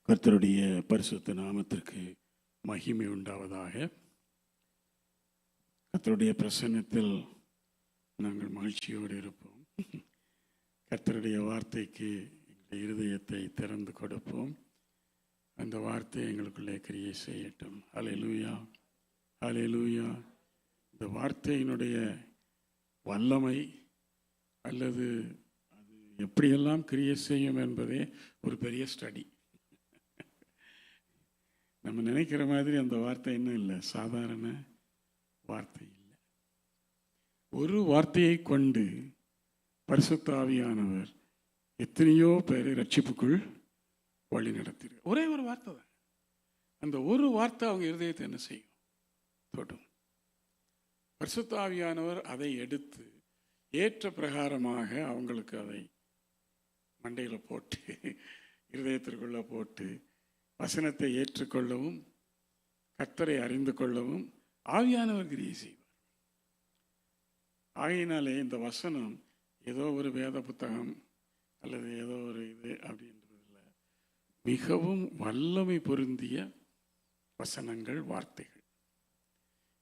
கர்த்தருடைய பரிசுத்த நாமத்திற்கு மகிமை உண்டாவதாக. கர்த்தருடைய பிரசன்னத்தில் நாங்கள் மகிழ்ச்சியோடு இருப்போம். கர்த்தருடைய வார்த்தைக்கு எங்களுடைய இருதயத்தை திறந்து கொடுப்போம். அந்த வார்த்தை எங்களுக்குள்ளே கிரியை செய்யட்டும். ஹல்லேலூயா, ஹல்லேலூயா. இந்த வார்த்தையினுடைய வல்லமை அல்லது அது எப்படியெல்லாம் கிரியை செய்யும் என்பதே ஒரு பெரிய ஸ்டடி. நம்ம நினைக்கிற மாதிரி அந்த வார்த்தை இன்னும் இல்லை, சாதாரண வார்த்தை இல்லை. ஒரு வார்த்தையை கொண்டு பரிசுத்த ஆவியானவர் எத்தனையோ பேரை ரட்சிப்புக்குள் வழி நடத்திரு. ஒரே ஒரு வார்த்தை தான். அந்த ஒரு வார்த்தை அவங்க இருதயத்தை என்ன செய்யும்? தொடும். பரிசுத்த ஆவியானவர் அதை எடுத்து ஏற்ற பிரகாரமாக அவங்களுக்கு அதை மண்டையில் போட்டு இருதயத்திற்குள்ள போட்டு வசனத்தை ஏற்றுக்கொள்ளவும் கர்த்தரை அறிந்து கொள்ளவும் ஆவியானவர் கிரியை செய்வார். ஆகையினாலே இந்த வசனம் ஏதோ ஒரு வேத புத்தகம் அல்லது ஏதோ ஒரு இது அப்படின்றதில்ல, மிகவும் வல்லமை பொருந்திய வசனங்கள், வார்த்தைகள்.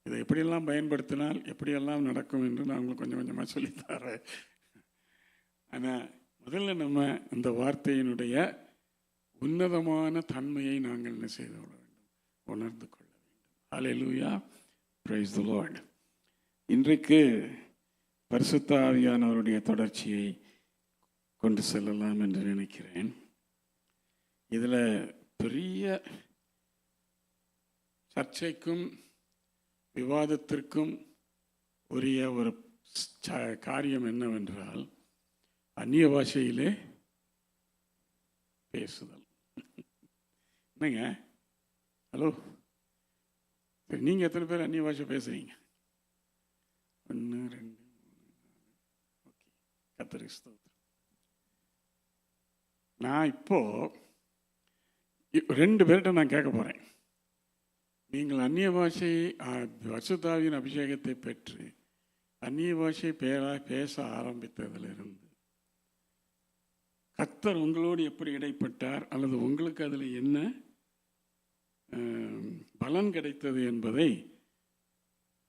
இதை எப்படியெல்லாம் பயன்படுத்தினால் எப்படியெல்லாம் நடக்கும் என்று நான் உங்களுக்கு கொஞ்சம் கொஞ்சமாக சொல்லித்தரேன். ஆனால் முதல்ல நம்ம இந்த வார்த்தையினுடைய உன்னதமான தன்மையை நாங்கள் என்ன செய்து கொள்ள வேண்டும்? உணர்ந்து கொள்ள வேண்டும். ஹல்லேலூயா, பிரைஸ் தி லார்ட். இன்றைக்கு பரிசுத்த ஆவியானவருடைய தொடர்ச்சியை கொண்டு செல்லலாம் என்று நினைக்கிறேன். இதில் பெரிய சர்ச்சைக்கும் விவாதத்திற்கும் உரிய ஒரு காரியம் என்னவென்றால், அந்நிய பாஷையிலே பேசுதல். என்னங்க, ஹலோ, சரி, நீங்கள் எத்தனை பேர் அந்நிய பாஷை பேசுகிறீங்க? 1 2 3 4. ஓகே, கர்த்தருக்கு ஸ்தோத்திரம். நான் இப்போ 2 பேர்கிட்ட நான் கேட்க போகிறேன். நீங்கள் அந்நிய பாஷை பரிசுத்த ஆவியின் அபிஷேகத்தை பெற்று அந்நிய பாஷை பேச ஆரம்பித்ததிலிருந்து கர்த்தர் உங்களோடு எப்படி இடைப்பட்டார் அல்லது உங்களுக்கு அதில் என்ன பலன் கிடைத்தது என்பதை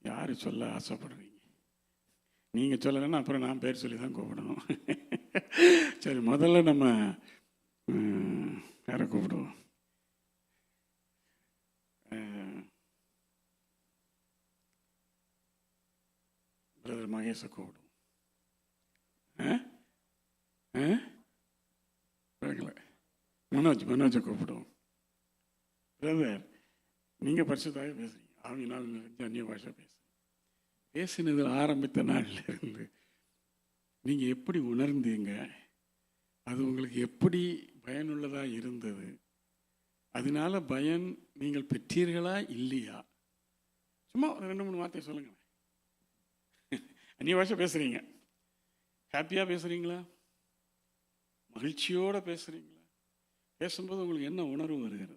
யார் சொல்ல ஆசைப்படுறீங்க? நீங்கள் சொல்லலைன்னா அப்புறம் நான் பேர் சொல்லி தான் கூப்பிடணும். சரி, முதல்ல நம்ம யாரை கூப்பிடுவோம்? பிரதர் மகேஷை கூப்பிடுவோம். மனோஜை கூப்பிடுவோம். பிரதர், நீங்கள் பரிசுத்தாக பேசுகிறீங்க, ஆவியினால் நிறைஞ்ச அந்நிய பாஷை பேசினதில் ஆரம்பித்த நாளில் இருந்து நீங்கள் எப்படி உணர்ந்தீங்க? அது உங்களுக்கு எப்படி பயனுள்ளதாக இருந்தது? அதனால பயன் நீங்கள் பெற்றீர்களா இல்லையா? சும்மா 2 3 வார்த்தை சொல்லுங்களேன். அந்நிய பாஷை பேசுகிறீங்க, ஹாப்பியாக பேசுகிறீங்களா? மகிழ்ச்சியோடு பேசுகிறீங்களா? பேசும்போது உங்களுக்கு என்ன உணர்வு வருகிறது?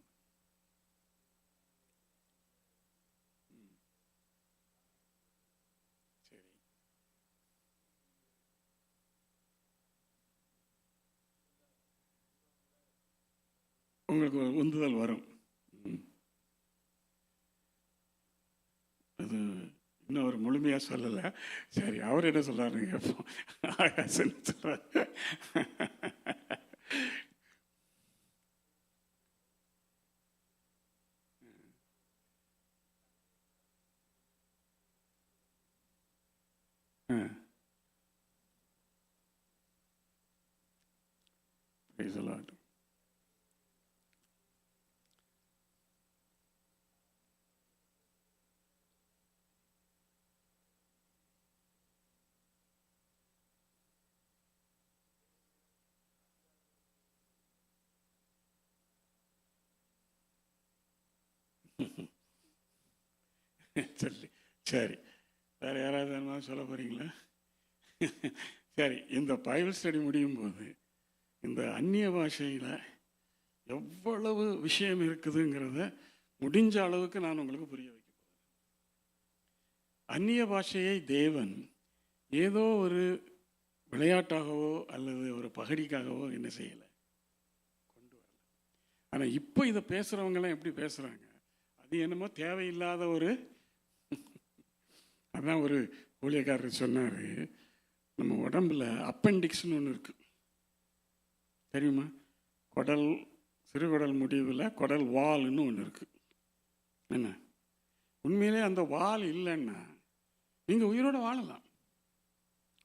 சரி, உங்களுக்கு ஒரு உந்துதல் வரும். அது இன்னும் ஒரு முழுமையாக சொல்லலை. சரி, அவர் என்ன சொல்கிறாருங்க? ஆகாசன் சொல்கிறார். Praise the Lord. சரி சரி, வேறு யாராவது என்ன சொல்ல போகிறீங்களா? சரி, இந்த பைபிள் ஸ்டடி முடியும் போது இந்த அந்நிய பாஷையில் எவ்வளவு விஷயம் இருக்குதுங்கிறத முடிஞ்ச அளவுக்கு நான் உங்களுக்கு புரிய வைக்க போகிறேன். அந்நிய பாஷையை தேவன் ஏதோ ஒரு விளையாட்டாகவோ அல்லது ஒரு பகடிக்காகவோ என்ன செய்யலை, கொண்டு வரல. ஆனால் இப்போ இதை பேசுகிறவங்களாம் எப்படி பேசுகிறாங்க, அது என்னமோ தேவையில்லாத ஒரு அதான் ஒரு ஊழியக்காரர் சொன்னார், நம்ம உடம்புல அப்பெண்டிக்ஸ்னு ஒன்று இருக்குது தெரியுமா? குடல், சிறுகுடல் முடிவில் குடல் வால்னு ஒன்று இருக்குது. என்ன உண்மையிலே அந்த வால் இல்லைன்னா நீங்கள் உயிரோடு வாழலாம்,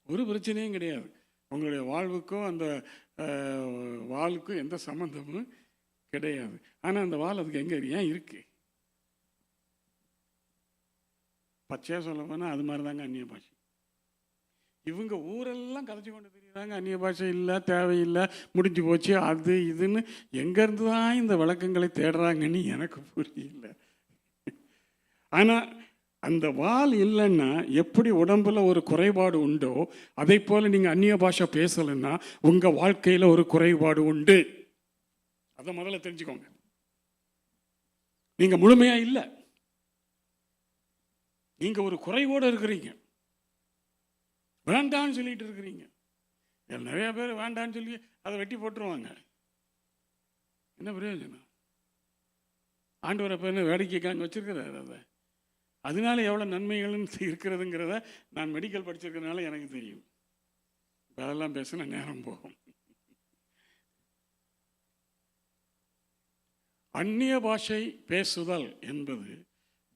ஒரு பிரச்சனையும் கிடையாது. உங்களுடைய வாழ்வுக்கும் அந்த வாளுக்கும் எந்த சம்மந்தமும் கிடையாது. ஆனால் அந்த வால் அதுக்கு எங்கே ஏன் இருக்குது? பச்சையாக சொல்ல போனால் அது மாதிரி தாங்க அந்நிய பாஷை. இவங்க ஊரெல்லாம் கதைச்சி கொண்டு தெரியுறாங்க, அந்நிய பாஷை இல்லை, தேவையில்லை, முடிஞ்சு போச்சு, அது இதுன்னு எங்கேருந்து தான் இந்த விளக்கங்களை தேடுறாங்கன்னு எனக்கு புரியல. ஆனால் அந்த வால் இல்லைன்னா எப்படி உடம்புல ஒரு குறைபாடு உண்டோ அதை போல் நீங்கள் அந்நிய பாஷை பேசலைன்னா உங்கள் வாழ்க்கையில் ஒரு குறைபாடு உண்டு. அதை முதல்ல தெரிஞ்சுக்கோங்க. நீங்கள் முழுமையாக இல்லை, நீங்கள் ஒரு குறைவோடு இருக்கிறீங்க, வேண்டான்னு சொல்லிட்டு இருக்கிறீங்க. நிறைய பேர் வேண்டான்னு சொல்லி அதை வெட்டி போட்டுருவாங்க. என்ன பிரயோஜனம்? ஆண்டவரை பேர் வேடிக்கைக்காங்க வச்சிருக்கிறார். அதை அதனால எவ்வளோ நன்மைகள் இருக்கிறதுங்கிறத நான் மெடிக்கல் படிச்சிருக்கிறதுனால எனக்கு தெரியும். அதெல்லாம் பேசினா நேரம் போகும். அந்நிய பாஷை பேசுதல் என்பது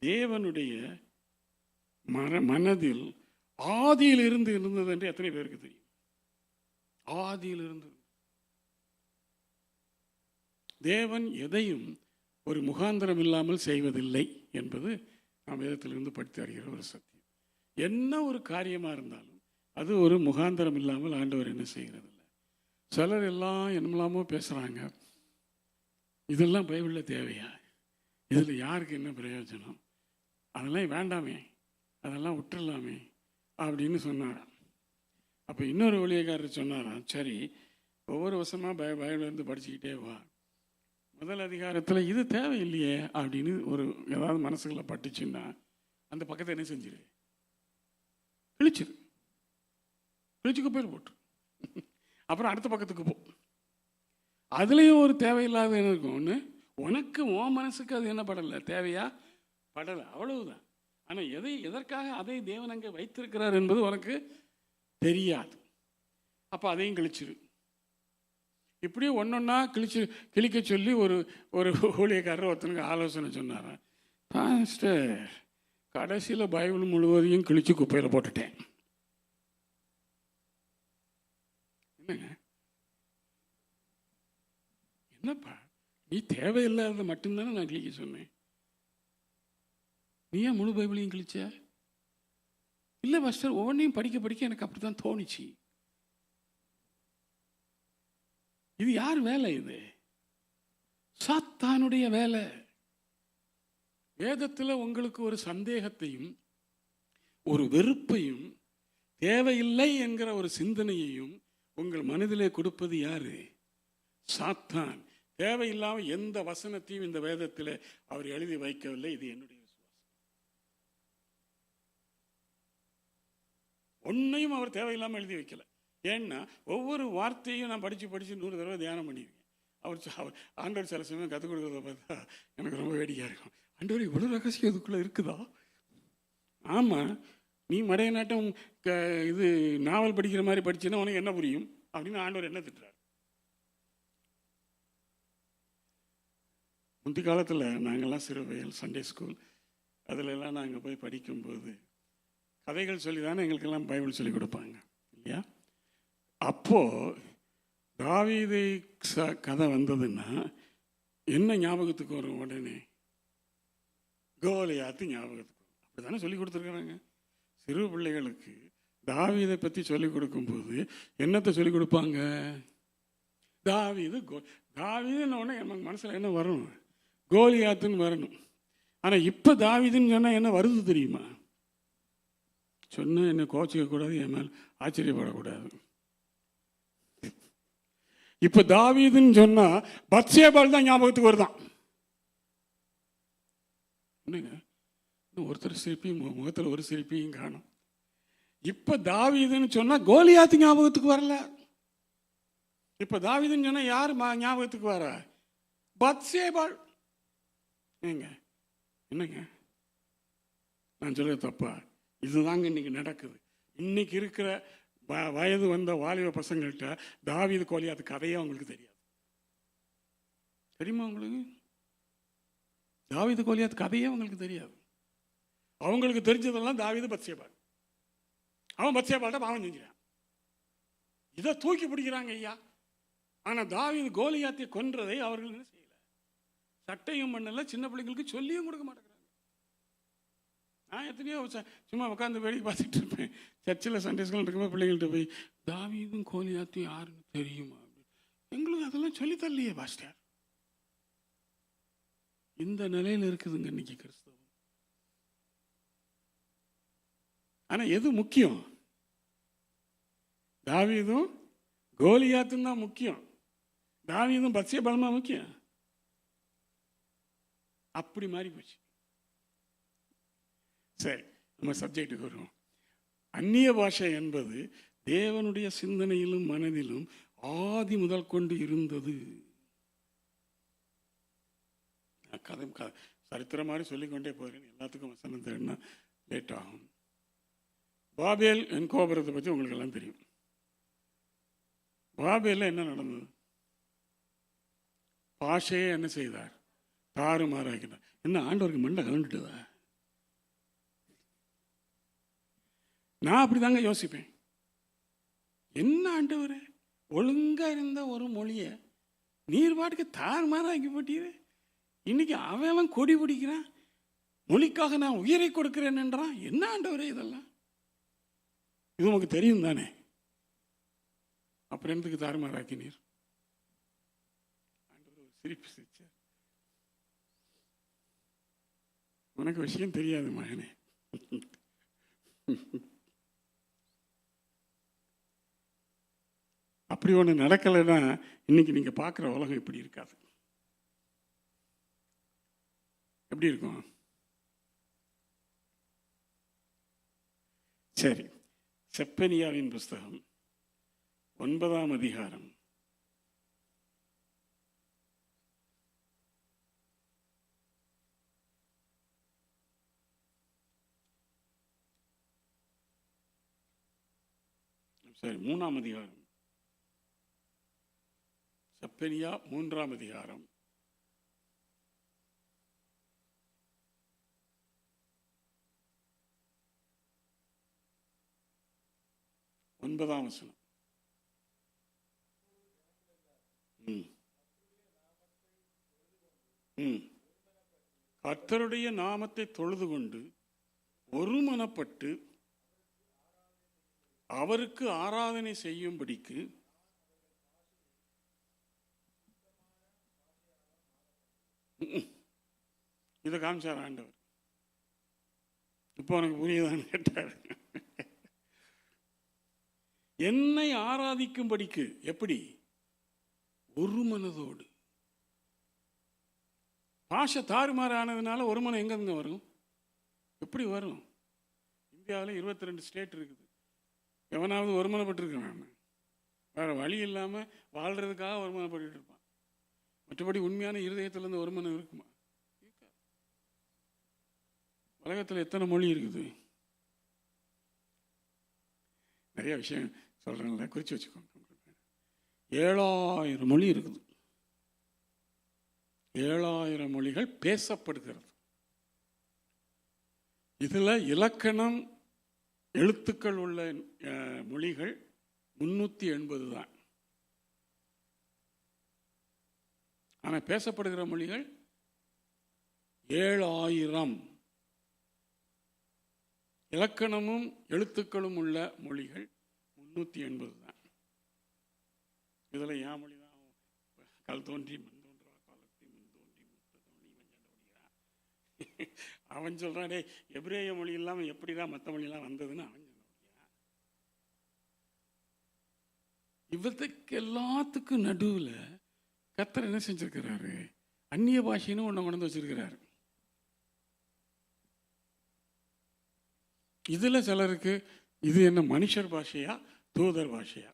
தேவனுடைய மனதில் ஆதியில் இருந்து இருந்தது என்று எத்தனை பேருக்கு தெரியும்? ஆதியில் இருந்து தேவன் எதையும் ஒரு முகாந்திரம் இல்லாமல் செய்வதில்லை என்பது நாம் வேதத்திலிருந்து படித்து அறிகிற ஒரு சத்தியம். என்ன ஒரு காரியமாக இருந்தாலும் அது ஒரு முகாந்திரம் இல்லாமல் ஆண்டவர் என்ன செய்கிறதில்லை. சிலர் எல்லாம் என்னமெல்லாமோ பேசுகிறாங்க, இதெல்லாம் பைபிளில் தேவையா, இதில் யாருக்கு என்ன பிரயோஜனம், அதெல்லாம் வேண்டாமே, அதெல்லாம் விட்டுடலாமே அப்படின்னு சொன்னாராம். அப்போ இன்னொரு ஊழியக்காரர் சொன்னாராம், சரி ஒவ்வொரு வருஷமாக பைபிள்லேருந்து படிச்சுக்கிட்டே வா, முதல் அதிகாரத்தில் இது தேவையில்லையே அப்படின்னு ஒரு ஏதாவது மனசுக்குள்ள பட்டுச்சுன்னா அந்த பக்கத்தை என்ன செஞ்சிரு, கிழிச்சிரு, கிழிச்சு குப்பையில் போட்டு அப்புறம் அடுத்த பக்கத்துக்கு போ. அதுலேயும் ஒரு தேவையில்லாத என்ன இருக்கும், ஒன்று உனக்கு உன் மனசுக்கு அது என்ன படலை, தேவையா படலை, அவ்வளவுதான். ஆனால் எதற்காக அதை தேவன் அங்கே வைத்திருக்கிறார் என்பது உனக்கு தெரியாது. அப்போ அதையும் கிழிச்சிரு. இப்படியே ஒன்றொன்னா கிழிக்க சொல்லி ஒரு ஊழியக்காரர் ஒருத்தனுக்கு ஆலோசனை சொன்னாரான். பாஸ்டர், கடைசியில் பைபிள் முழுவதையும் கிழிச்சு குப்பையில் போட்டுட்டேன். என்னங்க, என்னப்பா நீ தேவையில்லாத மட்டும்தானே நான் கிழிக்க சொன்னேன், நீ ஏன் முழு பைபிளையும் கிழிச்ச? இல்லை பாஸ்டர், ஒவ்வொன்றையும் படிக்க படிக்க எனக்கு அப்படி தான் தோணுச்சு. இது யார் வேலை? இது சாத்தானுடைய வேலை. வேதத்தில் உங்களுக்கு ஒரு சந்தேகத்தையும் ஒரு வெறுப்பையும் தேவையில்லை என்கிற ஒரு சிந்தனையையும் உங்கள் மனதிலே கொடுப்பது யாரு? சாத்தான். தேவையில்லாமல் எந்த வசனத்தையும் இந்த வேதத்தில் அவர் எழுதி வைக்கவில்லை. இது என்னுடைய விசுவாசம். ஒன்னையும் அவர் தேவையில்லாமல் எழுதி வைக்கல. ஏன்னா ஒவ்வொரு வார்த்தையும் நான் படித்து 100 தடவை தியானம் பண்ணியிருக்கேன். அவர் ஆண்டவர் சில சமயம் கற்றுக் கொடுக்குறத பார்த்தா எனக்கு ரொம்ப வேடிக்கையாக இருக்கும். ஆண்டவர் இவ்வளோ ரகசியம் இதுக்குள்ளே இருக்குதா? ஆமாம், நீ மடைய நாட்டம் இது நாவல் படிக்கிற மாதிரி படிச்சுன்னா உனக்கு என்ன புரியும் அப்படின்னு ஆண்டவர் என்ன திட்டுறார். முந்தி காலத்தில் நாங்கள்லாம் சிறுவயல் சண்டே ஸ்கூல் அதிலெல்லாம் நாங்கள் போய் படிக்கும்போது கதைகள் சொல்லி தானே எங்களுக்கெல்லாம் பைபிள் சொல்லி கொடுப்பாங்க இல்லையா? அப்போது தாவீது கதை வந்ததுன்னா என்ன ஞாபகத்துக்கு வரும்? உடனே கோலியாத்து ஞாபகத்துக்கு வரும். அப்படி தானே சொல்லி கொடுத்துருக்குறாங்க. சிறு பிள்ளைகளுக்கு தாவீதை பற்றி சொல்லிக் கொடுக்கும்போது என்னத்தை சொல்லிக் கொடுப்பாங்க? தாவீதுன்னு உடனே நமக்கு மனசில் என்ன வரணும்? கோலியாத்துன்னு வரணும். ஆனால் இப்போ தாவீதுன்னு சொன்னால் என்ன வருது தெரியுமா? சொன்னால் என்ன கோச்சிக்க கூடாது, என் மேல் ஆச்சரியப்படக்கூடாது. இப்போ தாவீதுன்னு சொன்னால் பத்சேபாள் தான் ஞாபகத்துக்கு வருதான். என்னங்க, ஒருத்தர் சிரிப்பியும் முகத்தில் ஒரு சிரிப்பையும் காணும். இப்போ தாவீதுன்னு சொன்னால் கோலியாத்து ஞாபகத்துக்கு வரல. இப்போ தாவீதுன்னு சொன்னால் யார் ஞாபகத்துக்கு வர? பத்சேபாள். ஏங்க என்னங்க நான் சொல்ல தப்பா? இதுதாங்க இன்னைக்கு நடக்குது. இன்னைக்கு இருக்கிற வயது வந்த வாலிப பசங்கள்கிட்ட தாவீது கோலியாத் கதையே அவங்களுக்கு தெரியாது. தெரியுமா உங்களுக்கு? தாவீது கோலியாத் கதையே அவங்களுக்கு தெரியாது. அவங்களுக்கு தெரிஞ்சதெல்லாம் தாவீது பத்சேபாள். அவன் பத்சேபாள்கிட்ட பாவம் செஞ்சான். இதை தூக்கி பிடிக்கிறாங்க ஐயா. ஆனா தாவீது கோலியாத்தை கொன்றதை அவர்கள் என்ன செய்யல? சட்டையும் பண்ணல, சின்ன பிள்ளைங்களுக்கு சொல்லியும் கொடுக்க மாட்டேங்கிறாங்க. நான் எத்தனையோ சும்மா உட்காந்து வேடிக்கை பார்த்துட்டு இருப்பேன். சர்ச்சில் சண்டே ஸ்கூல் இருக்கும்போது பிள்ளைங்கள்ட்ட போய் தாவீதும் கோலியாத்தையும் யாருன்னு தெரியுமா? எங்களுக்கு அதெல்லாம் சொல்லித்தரலையே பாஸ்டர். இந்த நிலையில் இருக்குதுங்க இன்னைக்கு கிறிஸ்தவம். ஆனா எது முக்கியம்? தாவீதும் கோலியாத்தும் தான் முக்கியம். தாவீதும் பத்சேபாளுமா முக்கியம்? அப்படி மாறி போச்சு. சரி, நம்ம சப்ஜெக்டுக்கு வருவோம். அந்நிய பாஷை என்பது தேவனுடைய சிந்தனையிலும் மனதிலும் ஆதி முதல் கொண்டு இருந்தது. கதை சரித்திரம் மாதிரி சொல்லிக்கொண்டே போகிறேன். எல்லாத்துக்கும் வசனம் தேடினா லேட் ஆகும். பாபேல் என் கோபுரத்தை பற்றி உங்களுக்கு எல்லாம் தெரியும். பாபேலில் என்ன நடந்தது? பாஷையே என்ன செய்தார்? தாறுமாறாக்கினார். என்ன ஆண்டவருக்கு மண்டை கலந்துட்டுதா? நான் அப்படிதாங்க யோசிப்பேன். என்ன ஆண்டவரே, ஒழுங்கா இருந்த ஒரு மொழியை நீர் பாட்டுக்கு தாறுமாறாக்கி போட்டீரு. இன்னைக்கு அவன் கொடி பிடிக்கிறான், மொழிக்காக நான் உயிரை கொடுக்கிறேன் என்றான். என்ன ஆண்டவரே இதெல்லாம்? இது உனக்கு தெரியும் தானே? அப்புறம் என்னத்துக்கு தாறுமாறாக்கினீர்? ஆண்டவர் ஒரு சிரிப்பு சிரிச்சார். உனக்கு விஷயம் தெரியாது மகனே. அப்படி ஒன்று நடக்கலைன்னா இன்னைக்கு நீங்க பார்க்குற உலகம் இப்படி இருக்காது. எப்படி இருக்கும்? சரி, செப்பனியாவின் புஸ்தகம் 9ஆம் அதிகாரம் 3ஆம் அதிகாரம். செப்பனியா 3ஆம் அதிகாரம் 9ஆம் வசனம். கர்த்தருடைய நாமத்தை தொழுது கொண்டு ஒருமனப்பட்டு அவருக்கு ஆராதனை செய்யும்படிக்கு இதை காமிச்சார் ஆண்டவர். இப்போ உனக்கு புரியுதான்னு கேட்டார். என்னை ஆராதிக்கும்படிக்கு. எப்படி? ஒரு மனதோடு. பாஷை தாறுமாறு ஆனதுனால ஒரு மனம் எங்க வரும்? எப்படி வரும்? இந்தியாவில் 22 ஸ்டேட் இருக்குது. எவனாவது ஒருமனப்பட்டிருக்கான்? வேற வழி இல்லாமல் வாழ்றதுக்காக ஒருமனப்பட்டு இருப்பான். மற்றபடி உண்மையான இருதயத்திலிருந்து ஒருமனம் இருக்குமா? உலகத்தில் எத்தனை மொழி இருக்குது? நிறைய விஷயம் சொல்றேன்ல, குறித்து வச்சுக்கோங்க. 7000 மொழி இருக்குது. 7000 மொழிகள் பேசப்படுகிறது. இதுல இலக்கணம் எழுத்துக்கள் உள்ள மொழிகள் 380 தான். ஆனா பேசப்படுகிற மொழிகள் 7000. இலக்கணமும் எழுத்துக்களும் உள்ள மொழிகள் 380 தான். இதுல என் மொழி தான் கல் தோன்றி மண் தோன்றா காலத்தை முன் தோன்றி அவன் சொல்றான், எபிரேய மொழி இல்லாம எப்படிதான் மற்ற மொழியெல்லாம் வந்ததுன்னு அவன் சொல்ல. இவத்துக்கு எல்லாத்துக்கும் நடுவில் கர்த்தர் என்ன செஞ்சிருக்கிறாரு? அந்நிய பாஷைன்னு ஒன்று கொண்டு வச்சிருக்கிறாரு. இதுல சிலருக்கு இது என்ன மனுஷர் பாஷையா தூதர் பாஷையா?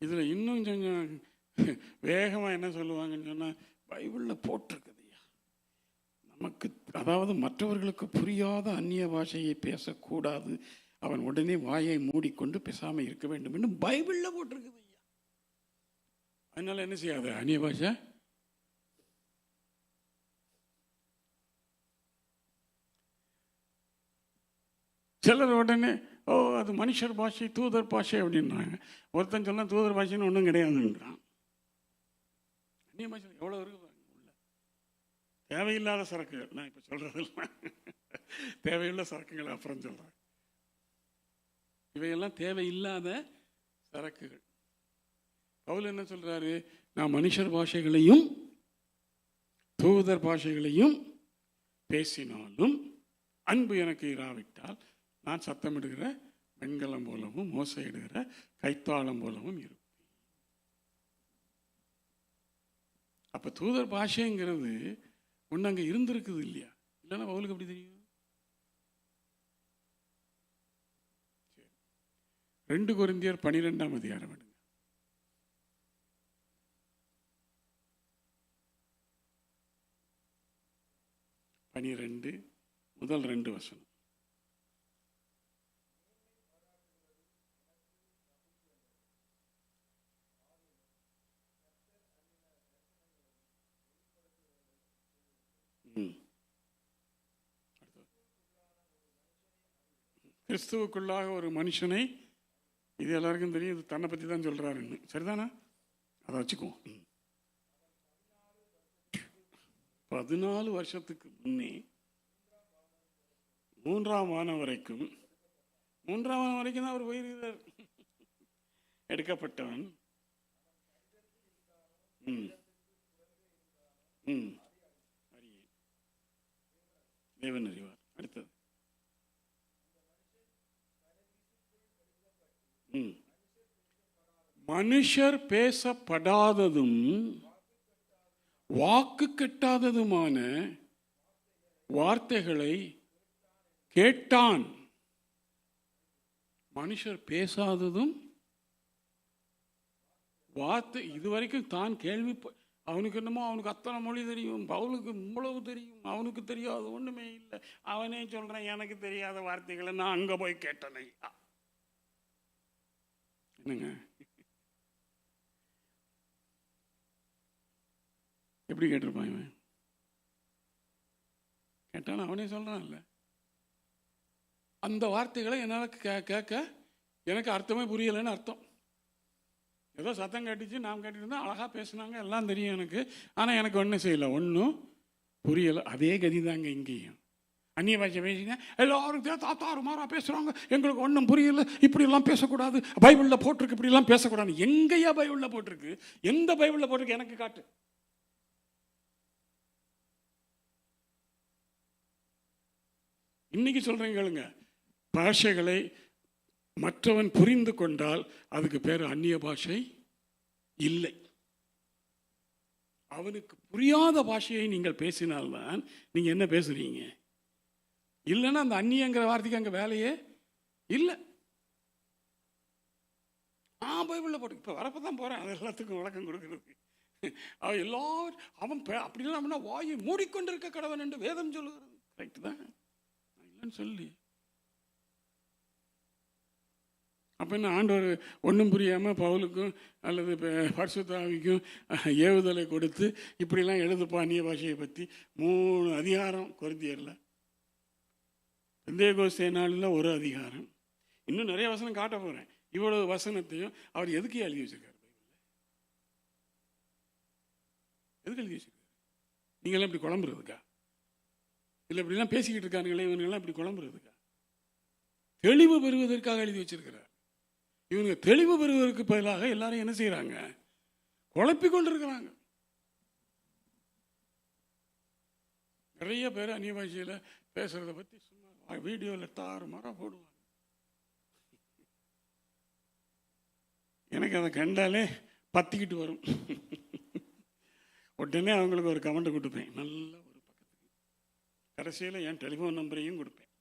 இதுல இன்னும் கொஞ்சம் வேகமா என்ன சொல்லுவாங்கன்னு சொன்னா, பைபிளில் போட்டிருக்குதுயா. நமக்கு அதாவது மற்றவர்களுக்கு புரியாத அந்நிய பாஷையை பேசக்கூடாது, அவன் உடனே வாயை மூடிக்கொண்டு பேசாமல் இருக்க வேண்டும் என்று பைபிளில் போட்டிருக்குது ஐயா. அதனால என்ன செய்யாது அந்நிய பாஷை. சிலர் உடனே ஓ அது மனுஷர் பாஷை தூதர் பாஷை அப்படின்றாங்க. ஒருத்தன் சொன்னால் தூதர் பாஷைன்னு ஒன்றும் கிடையாதுன்றான். அந்நிய பாஷை எவ்வளோ இருக்கு உள்ள. தேவையில்லாத சரக்குகள் நான் இப்போ சொல்கிறதில்ல, தேவையுள்ள சரக்குகள் அப்புறம் சொல்கிறேன். இவையெல்லாம் தேவையில்லாத சரக்குகள். பவுல் என்ன சொல்றாரு? நான் மனுஷர் பாஷைகளையும் தூதர் பாஷைகளையும் பேசினாலும் அன்பு எனக்கு இராவிட்டால் நான் சத்தமிடுகிற வெண்கலம் போலவும் மோசையிடுகிற கைத்தாளம் போலவும் இருப்பேன். அப்ப தூதர் பாஷைங்கிறது ஒன்று அங்கே இருந்திருக்குது இல்லையா? இல்லைன்னா பவுலுக்கு எப்படி தெரியும்? 2 கொரிந்தியர் 12ஆம் அதிகாரம் 12 முதல் 2 வசனம். கிறிஸ்துவுக்குள்ளாக ஒரு மனுஷனை, இது எல்லாருக்கும் தெரியும், இது தன்னை பற்றி தான் சொல்கிறாருன்னு, சரிதானா? அதை வச்சுக்குவோம். 14 வருஷத்துக்கு முன்னே 3ஆம் வானம் வரைக்கும் தான் அவர் போயிருக்கிறார். எடுக்கப்பட்டவன் தேவன் அறிவார். அடுத்தது மனுஷர் பேசப்படாததும் வாக்கு கட்டாததுமான வார்த்தைகளை கேட்டான். மனுஷர் பேசாததும் வார்த்தை இதுவரைக்கும் தான் கேள்வி, அவனுக்கு என்னமோ அவனுக்கு அத்தனை மொழி தெரியும், பவுலுக்கு இவ்வளவு தெரியும், அவனுக்கு தெரியாத ஒண்ணுமே இல்லை. அவனே சொல்றான் எனக்கு தெரியாத வார்த்தைகளை நான் அங்க போய் கேட்டனை. என்னங்க எப்படி கேட்டிருப்பான் இவன்? கேட்டான அவனே சொல்றான்ல, அந்த வார்த்தைகளை என்னால் கேட்க எனக்கு அர்த்தமே புரியலைன்னு அர்த்தம். ஏதோ சத்தம் கேட்டுச்சு, நாம் கேட்டுட்டு இருந்தால் அழகாக பேசுனாங்க, எல்லாம் தெரியும் எனக்கு, ஆனால் எனக்கு ஒன்றும் செய்யலை, ஒன்றும் புரியலை. அதே கதி தாங்க இங்கேயும். அந்நிய பாஷை பேசிங்க, எல்லாரும் தாத்தாருமாரா பேசுகிறாங்க, எங்களுக்கு ஒன்றும் புரியல, இப்படிலாம் பேசக்கூடாது, பைபிளில் போட்டிருக்கு இப்படிலாம் பேசக்கூடாது. எங்கேயா பைபிளில் போட்டிருக்கு? எந்த பைபிளில் போட்டிருக்கு எனக்கு காட்டு. இன்னைக்கு சொல்றேன் கேளுங்க, பாஷைகளை மற்றவன் புரிந்து கொண்டால் அதுக்கு பேர் அந்நிய பாஷை இல்லை. அவனுக்கு புரியாத பாஷையை நீங்கள் பேசினால்தான் நீங்க என்ன பேசுறீங்க. இல்லைன்னா அந்த அந்நியங்கிற வார்த்தைக்கு அங்கே வேலையே இல்லை. பைபிளில் போட்டு இப்போ வரப்பதான் போறேன் அது எல்லாத்துக்கும் விளக்கம் கொடுக்கறதுக்கு. அவன் எல்லாரும் அவன் அப்படிலாம் வாயை மூடிக்கொண்டிருக்க கடவன் என்று வேதம் சொல்லுகிறது. கரெக்ட் தான் சொல்லி அப்போ என்ன ஆண்டவர் ஒன்றும் புரியாமல் பவுலுக்கும் அல்லது பரிசுத்த ஆவிக்கும் ஏவுதலை கொடுத்து இப்படிலாம் எழுதுப்பா அந்நிய பாஷையை பற்றி 3 அதிகாரம் கொரிந்தியரில், பெந்தேகோஸ்தே நாளில் 1 அதிகாரம், இன்னும் நிறைய வசனம் காட்ட போகிறேன். இவ்வளவு வசனத்தையும் அவர் எதுக்கு எழுதி வச்சிருக்காரு? எதுக்கு எழுதி வச்சிருக்காரு? நீங்களாம் இப்படி குழம்புறதுக்கா? இல்லை இப்படிலாம் பேசிக்கிட்டு இருக்காருங்களே இவனுங்கெல்லாம் இப்படி குழம்புறதுக்கா? தெளிவு பெறுவதற்காக எழுதி வச்சிருக்கிறார். இவங்க தெளிவு பெறுவதற்கு பதிலாக எல்லாரும் என்ன செய்யறாங்க? குழப்பிக் கொண்டிருக்கிறாங்க. நிறைய பேர் அந்நிய பாஷையில பேசுறதை பத்தி சும்மா வீடியோவில் தாறுமாறா போடுவாங்க. எனக்கு அதை கண்டாலே பத்திக்கிட்டு வரும். உடனே அவங்களுக்கு ஒரு கமெண்ட் கொடுப்பேன், நல்ல ஒரு பக்கத்துக்கு. கடைசியில் என் டெலிஃபோன் நம்பரையும் கொடுப்பேன்.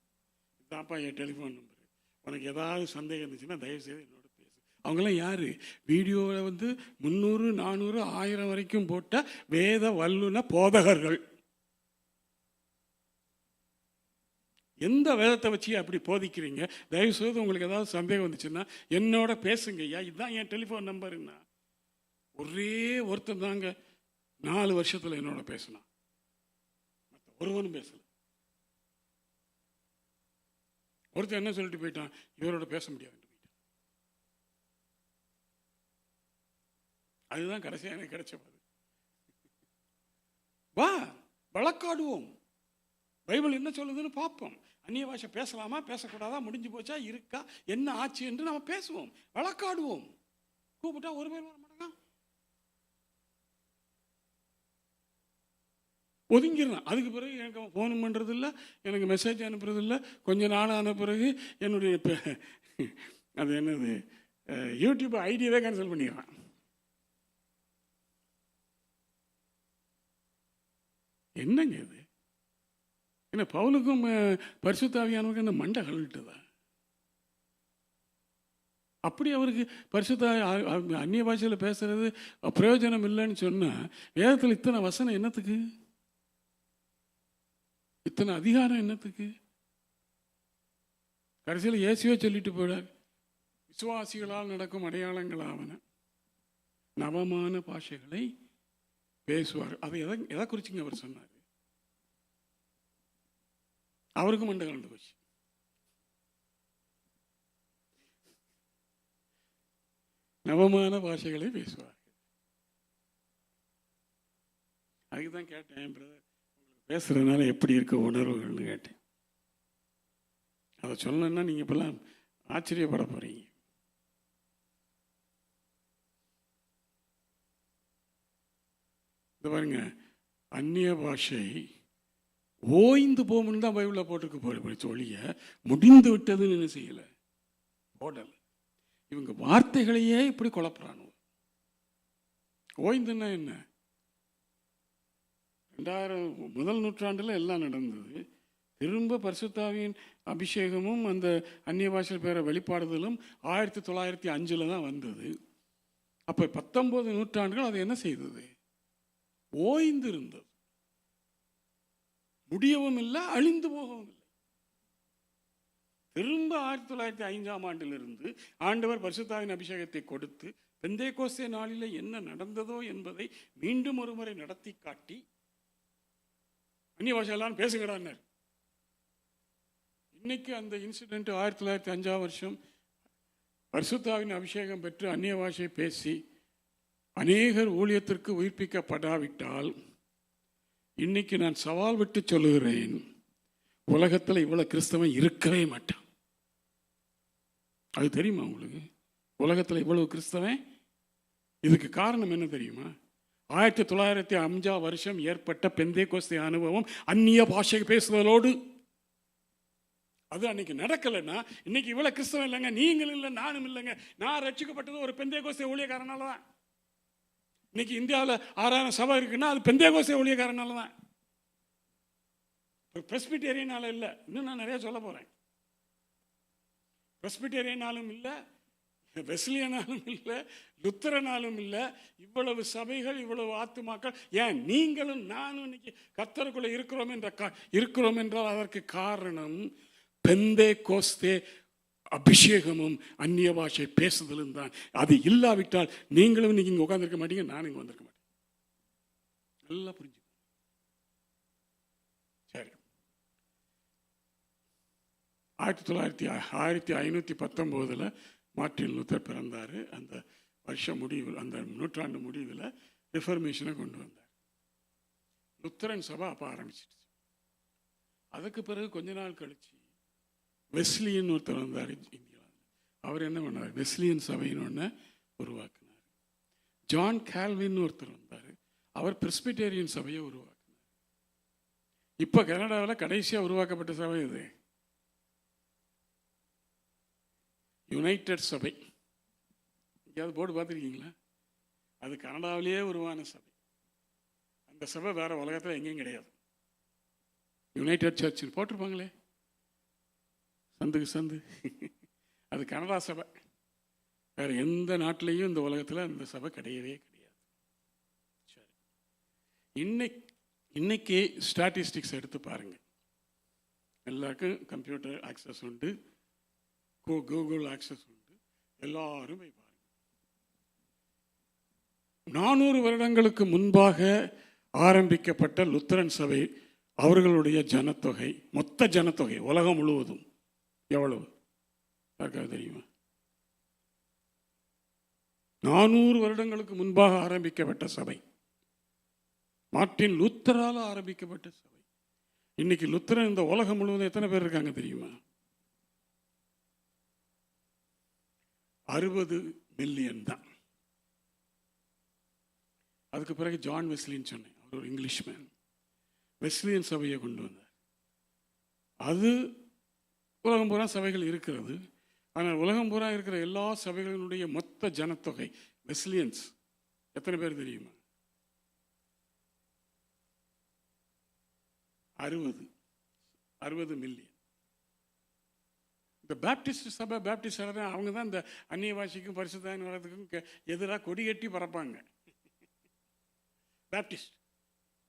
இதாப்பா என் டெலிஃபோன் நம்பரு, உனக்கு ஏதாவது சந்தேகம் இருந்துச்சுன்னா தயவுசெய்து என்னோட பேசு. அவங்களாம் யார்? வீடியோவில் 300 400 1000 வரைக்கும் போட்ட வேத வல்லுன போதகர்கள். எந்த வேதத்தை வச்சு அப்படி போதிக்கிறீங்க? தயவுசெய்து உங்களுக்கு ஏதாவது சந்தேகம் வந்துச்சுன்னா என்னோட பேசுங்க ஐயா, இதுதான் என் டெலிஃபோன் நம்பருன்னா. ஒரே ஒருத்தர் தாங்க 4 வருஷத்தில் என்னோட பேசினான், மற்ற ஒருவனும் பேசல. ஒருத்தர் என்ன சொல்லிட்டு போயிட்டான், இவரோட பேச முடியாதுன்னு போயிட்டான். அதுதான் கடைசியாக எனக்கு கிடைச்ச பதில். வா வழக்காடுவோம், பைபிள் என்ன சொல்லுதுன்னு பார்ப்போம். அந்நிய பாஷை பேசலாமா பேசக்கூடாதா, முடிஞ்சு போச்சா இருக்கா, என்ன ஆச்சு என்று நம்ம பேசுவோம், வழக்காடுவோம். கூப்பிட்டா ஒரு பேர் வர மாட்டாங்க, ஒதுங்கிடலாம். அதுக்கு பிறகு எனக்கு ஃபோன் பண்ணுறது இல்லை, எனக்கு மெசேஜ் அனுப்புறது இல்லை. கொஞ்ச நாள் ஆன பிறகு என்னுடைய அது என்னது யூடியூப் ஐடியவே கேன்சல் பண்ணிடுறான். என்னங்க இது? என்ன பவுலுக்கும் பரிசுத்த ஆவியானவருக்கும் என்ன மண்டை கழட்டுதா? அப்படி அவருக்கு பரிசுத்த அந்நிய பாஷையில் பேசுறது பிரயோஜனம் இல்லைன்னு சொன்னால், வேதத்தில் இத்தனை வசனம் என்னத்துக்கு? இத்தனை அதிகாரம் என்னத்துக்கு? கடைசியில் இயேசுவே சொல்லிட்டு போயிடார், விசுவாசிகளால் நடக்கும் அடையாளங்களாவன நவமான பாஷைகளை பேசுவார். அதை எதை குறிச்சுங்க அவர் சொன்னார்? அவருக்கும் மண்டை கலந்து போச்சு. நவமான பாஷைகளை பேசுவார். அதுக்குதான் கேட்டேன், பிரதர் பேசுறதுனால எப்படி இருக்க உணர்வுகள்னு கேட்டேன். அதை சொல்லணும்னா நீங்க இப்பெல்லாம் ஆச்சரியப்பட போறீங்க. இது பாருங்க, அந்நிய பாஷை ஓய்ந்து போகும்னு தான் பைபிளில் போட்டிருக்கு ஒழிய முடிந்து விட்டதுன்னு என்ன செய்யலை, போடலை. இவங்க வார்த்தைகளையே இப்படி குழப்புறானு. ஓய்ந்துன்னா என்ன? 2000 நூற்றாண்டில் எல்லாம் நடந்தது. திரும்ப பரிசுத்தாவியின் அபிஷேகமும் அந்த அந்நிய பாஷையில் பேர வெளிப்பாடுதலும் 1905 தான் வந்தது. அப்போ 19 நூற்றாண்டுகள் அது என்ன செய்தது? ஓய்ந்து இருந்தது. முடியவும் இல்லை, அழிந்து போகவும் இல்லை. திரும்ப 1905ஆம் ஆண்டிலிருந்து ஆண்டவர் பரிசுத்தாவின் அபிஷேகத்தை கொடுத்து பெந்தேகோஸ்தே நாளில் என்ன நடந்ததோ என்பதை மீண்டும் ஒரு முறை நடத்தி காட்டி அந்நிய பாஷையெல்லாம் பேசுகிறார். இன்னைக்கு அந்த இன்சிடென்ட் 1905ஆம் வருஷம் பரிசுத்தாவின் அபிஷேகம் பெற்று அந்நிய பாஷை பேசி அநேகர் ஊழியத்திற்கு உயிர்ப்பிக்கப்படாவிட்டால், இன்னைக்கு நான் சவால் விட்டு சொல்லுகிறேன், உலகத்தில் இவ்வளவு கிறிஸ்தவன் இருக்கவே மாட்டான். அது தெரியுமா உங்களுக்கு? உலகத்தில் இவ்வளவு கிறிஸ்தவன். இதுக்கு காரணம் என்ன தெரியுமா? 1905 வருஷம் ஏற்பட்ட பெந்தேகோஸ்தே அனுபவம் அந்நிய பாஷை பேசுவதோடு. அது அன்னைக்கு நடக்கலைன்னா இன்னைக்கு இவ்வளவு கிறிஸ்தவம் இல்லைங்க, நீங்களும் இல்லை நானும் இல்லைங்க. நான் ரட்சிக்கப்பட்டது ஒரு பெந்தேகோஸ்தே ஊழியக்காரனால தான். இன்னைக்கு இந்தியாவில் 6000 சபை இருக்குன்னா அது பெந்தேகோஸ்தே ஊழியக்காரனால தான், பிரெஸ்பிட்டேரியனால இல்லை. இன்னும் நான் நிறைய சொல்ல போறேன். பிரெஸ்பிட்டேரியனாலும் இல்லை, வெஸ்லியனாலும் இல்லை, லுத்தரனாலும் இல்லை. இவ்வளவு சபைகள், இவ்வளவு ஆத்துமாக்கள், ஏன் நீங்களும் நானும் இன்னைக்கு கர்த்தருக்குள்ள இருக்கிறோம் என்றால் அதற்கு காரணம் பெந்தேகோஸ்தே அபிஷேகமும் அந்நிய பாஷை பேசுதலும் தான். அது இல்லாவிட்டால் நீங்களும் இன்னைக்கு இங்கே உட்காந்துருக்க மாட்டீங்க, நானும் இங்கே வந்திருக்க மாட்டேன். நல்லா புரிஞ்சு. சரி, 1519 மார்ட்டின் லூத்தர் பிறந்தார். அந்த வருஷம் முடிவில், அந்த நூற்றாண்டு முடிவில் ரிஃபர்மேஷனை கொண்டு வந்தார். லுத்தரன் சபை அப்போ ஆரம்பிச்சிடுச்சு. அதுக்கு பிறகு கொஞ்ச நாள் கழிச்சு வெஸ்லியன் ஒருத்தர் வந்தார் இந்தியாவில். அவர் என்ன பண்ணார்? வெஸ்லியன் சபைன்னு ஒன்று உருவாக்கினார். ஜான் கால்வின் ஒருத்தர் வந்தார். அவர் பிரெஸ்பிட்டேரியன் சபையை உருவாக்கினார். இப்போ கனடாவில் கடைசியாக உருவாக்கப்பட்ட சபை இது யுனைடெட் சபை. எங்கேயாவது போர்டு பார்த்துருக்கீங்களா? அது கனடாவிலேயே உருவான சபை. அந்த சபை வேற உலகத்தில் எங்கேயும் கிடையாது. யுனைடெட் சர்ச் போட்டிருப்பாங்களே சந்துக்கு சந்து, அது கனடா சபை. வேறு எந்த நாட்டிலையும் இந்த உலகத்தில் அந்த சபை கிடையவே கிடையாது. சரி, இன்னைக்கு ஸ்டாட்டிஸ்டிக்ஸ் எடுத்து பாருங்கள். எல்லாருக்கும் கம்ப்யூட்டர் ஆக்சஸ் உண்டு, கூகுள் ஆக்சஸ் உண்டு, எல்லாரும் போய் பாருங்கள். 400 வருடங்களுக்கு முன்பாக ஆரம்பிக்கப்பட்ட லுத்தரன் சபை, அவர்களுடைய ஜனத்தொகை, மொத்த ஜனத்தொகை உலகம் முழுவதும் எவ்வளவு யாருக்காவது தெரியுமா? 400 வருடங்களுக்கு முன்பாக ஆரம்பிக்கப்பட்ட சபை, மார்ட்டின் லூத்தரால் ஆரம்பிக்கப்பட்ட சபை. இன்னைக்கு லுத்தரன் இந்த உலகம் முழுவதும் எத்தனை பேர் இருக்காங்க தெரியுமா? 60 மில்லியன் தான். அதுக்கு பிறகு ஜான் வெஸ்லின்னு சொன்னேன், அவர் ஒரு இங்கிலீஷ் மேன், வெஸ்லியன் சபையை கொண்டு வந்தார். அது உலகம் பூரா சபைகள் இருக்கிறது. ஆனால் உலகம் பூரா இருக்கிற எல்லா சபைகளினுடைய மொத்த ஜனத்தொகை வெஸ்லியன்ஸ் எத்தனை பேர் தெரியுமா? 60 மில்லியன். இந்த பேப்டிஸ்ட் சபை, பேப்டிஸ்ட் சபை அவங்க தான் இந்த அந்நிய பாஷைக்கும் பரிசுத்தாவின் வரதுக்கும் எதிராக கொடி கட்டி பறப்பாங்க. பேப்டிஸ்ட்,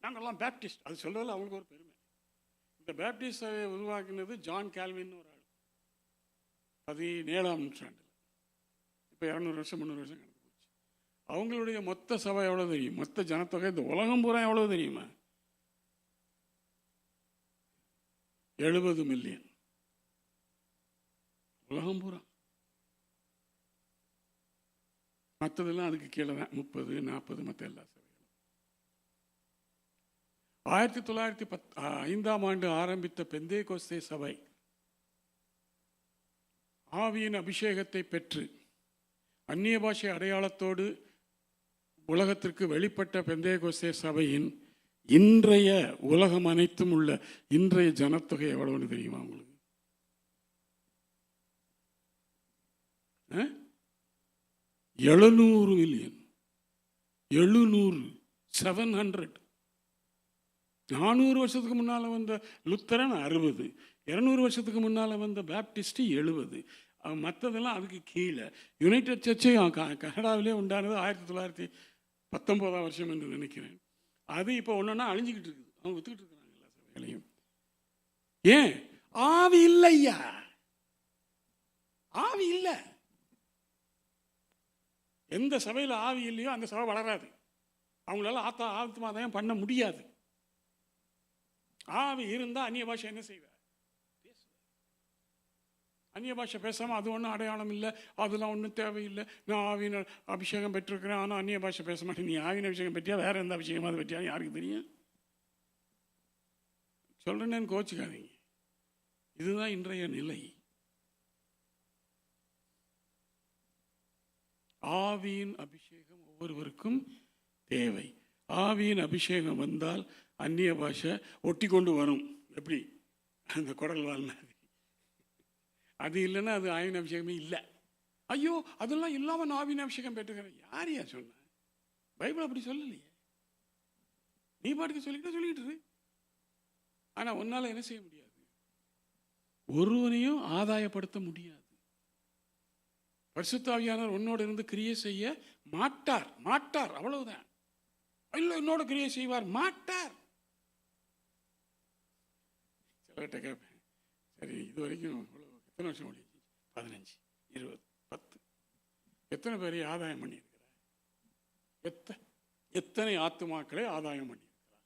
நாங்கள்லாம் பேப்டிஸ்ட், அது சொல்றதுல அவங்களுக்கு ஒரு பெருமை. இந்த பேப்டிஸ்ட் சபையை உருவாக்கினது ஜான் கால்வின் ஒரு ஆள், 17ஆம் நூற்றாண்டில். இப்போ 200 வருஷம் 300 வருஷம் கடந்து போச்சு. அவங்களுடைய மொத்த சபை எவ்வளோ தெரியும்? மொத்த ஜனத்தொகை இந்த உலகம் பூரா எவ்வளோ தெரியுமா? 70 மில்லியன். உலகம் பூரா. மற்றதெல்லாம் அதுக்கு கீழே தான், 30, 40 மற்ற எல்லா சபைகளும். 1905ஆம் ஆண்டு ஆரம்பித்த பெந்தேகோஸ்தே சபை ஆவியின் அபிஷேகத்தை பெற்று அந்நிய பாஷை அடையாளத்தோடு உலகத்திற்கு வெளிப்பட்ட பெந்தேகோஸ்தே சபையின் இன்றைய உலகம் அனைத்தும் உள்ள இன்றைய ஜனத்தொகை எவ்வளவுன்னு தெரியுமா உங்களுக்கு? 700 மில்லியன். 700 400 வருஷத்துக்கு முன்னால் வந்த லுத்தரன் 60, 200 வருஷத்துக்கு முன்னால் வந்த பேப்டிஸ்ட் 70, மற்றதெல்லாம் அதுக்கு கீழே. யுனைடெட் சர்ச்சை கனடாவிலே உண்டானது 1919ஆம் வருஷம் என்று நினைக்கிறேன். அது இப்போ ஒன்றுன்னா அழிஞ்சிக்கிட்டு இருக்குது, அவங்க வித்துக்கிட்டு இருக்கிறாங்க எல்லா சபைகளையும். ஏன்? ஆவி இல்லையா, ஆவி இல்லை. எந்த சபையில் ஆவி இல்லையோ அந்த சபை வளராது. அவங்களால ஆத்மாதாயம் பண்ண முடியாது. ஆவி இருந்தால் அந்நிய பாஷை என்ன செய்வார்? அந்நிய பாஷை பேசாமல் அது ஒன்றும் அடையாளம் இல்லை, அதெல்லாம் ஒன்றும் தேவையில்லை. நான் ஆவின் அபிஷேகம் பெற்றிருக்கிறேன், ஆனால் அந்நிய பாஷை பேச மாட்டேன். நீ ஆவின் அபிஷேகம் பெற்றியா வேற எந்த அபிஷேகமாவது பெற்றியா யாருக்கு தெரியும்? சொல்றேன்னு கோச்சிக்காதீங்க. இதுதான் இன்றைய நிலை. ஆவியின் அபிஷேகம் ஒவ்வொருவருக்கும் தேவை. ஆவியின் அபிஷேகம் வந்தால் அந்நிய பாஷை ஒட்டி கொண்டு வரும். எப்படி? அந்த குடல் வாழ்நாள். அது இல்லைன்னா அது ஆவின் அபிஷேகமே இல்லை. ஐயோ அதெல்லாம் இல்லாமல் நான் ஆவின் அபிஷேகம் பெற்றுக்கிறேன். யாரையா சொன்ன? பைபிள் அப்படி சொல்லலையே. நீ பாட்டுக்கு சொல்லிக்கிட்டு இரு. ஆனால் உன்னால என்ன செய்ய முடியாது? ஒருவனையும் ஆதாயப்படுத்த முடியாது. பரிசுத்த ஆவியானவர் உன்னோடு இருந்து கிரியை செய்ய மாட்டார் அவ்வளவுதான். இல்லை என்னோட கிரியை செய்வார் மாட்டார். சிலர்கிட்ட கேட்பேன், சரி இது வரைக்கும் எத்தனை வருஷம் ஓடிச்சு? 15, 20, 10. எத்தனை பேரை ஆதாயம் பண்ணியிருக்கிறார்? எத்தனை ஆத்துமாக்களை ஆதாயம் பண்ணியிருக்கிறார்?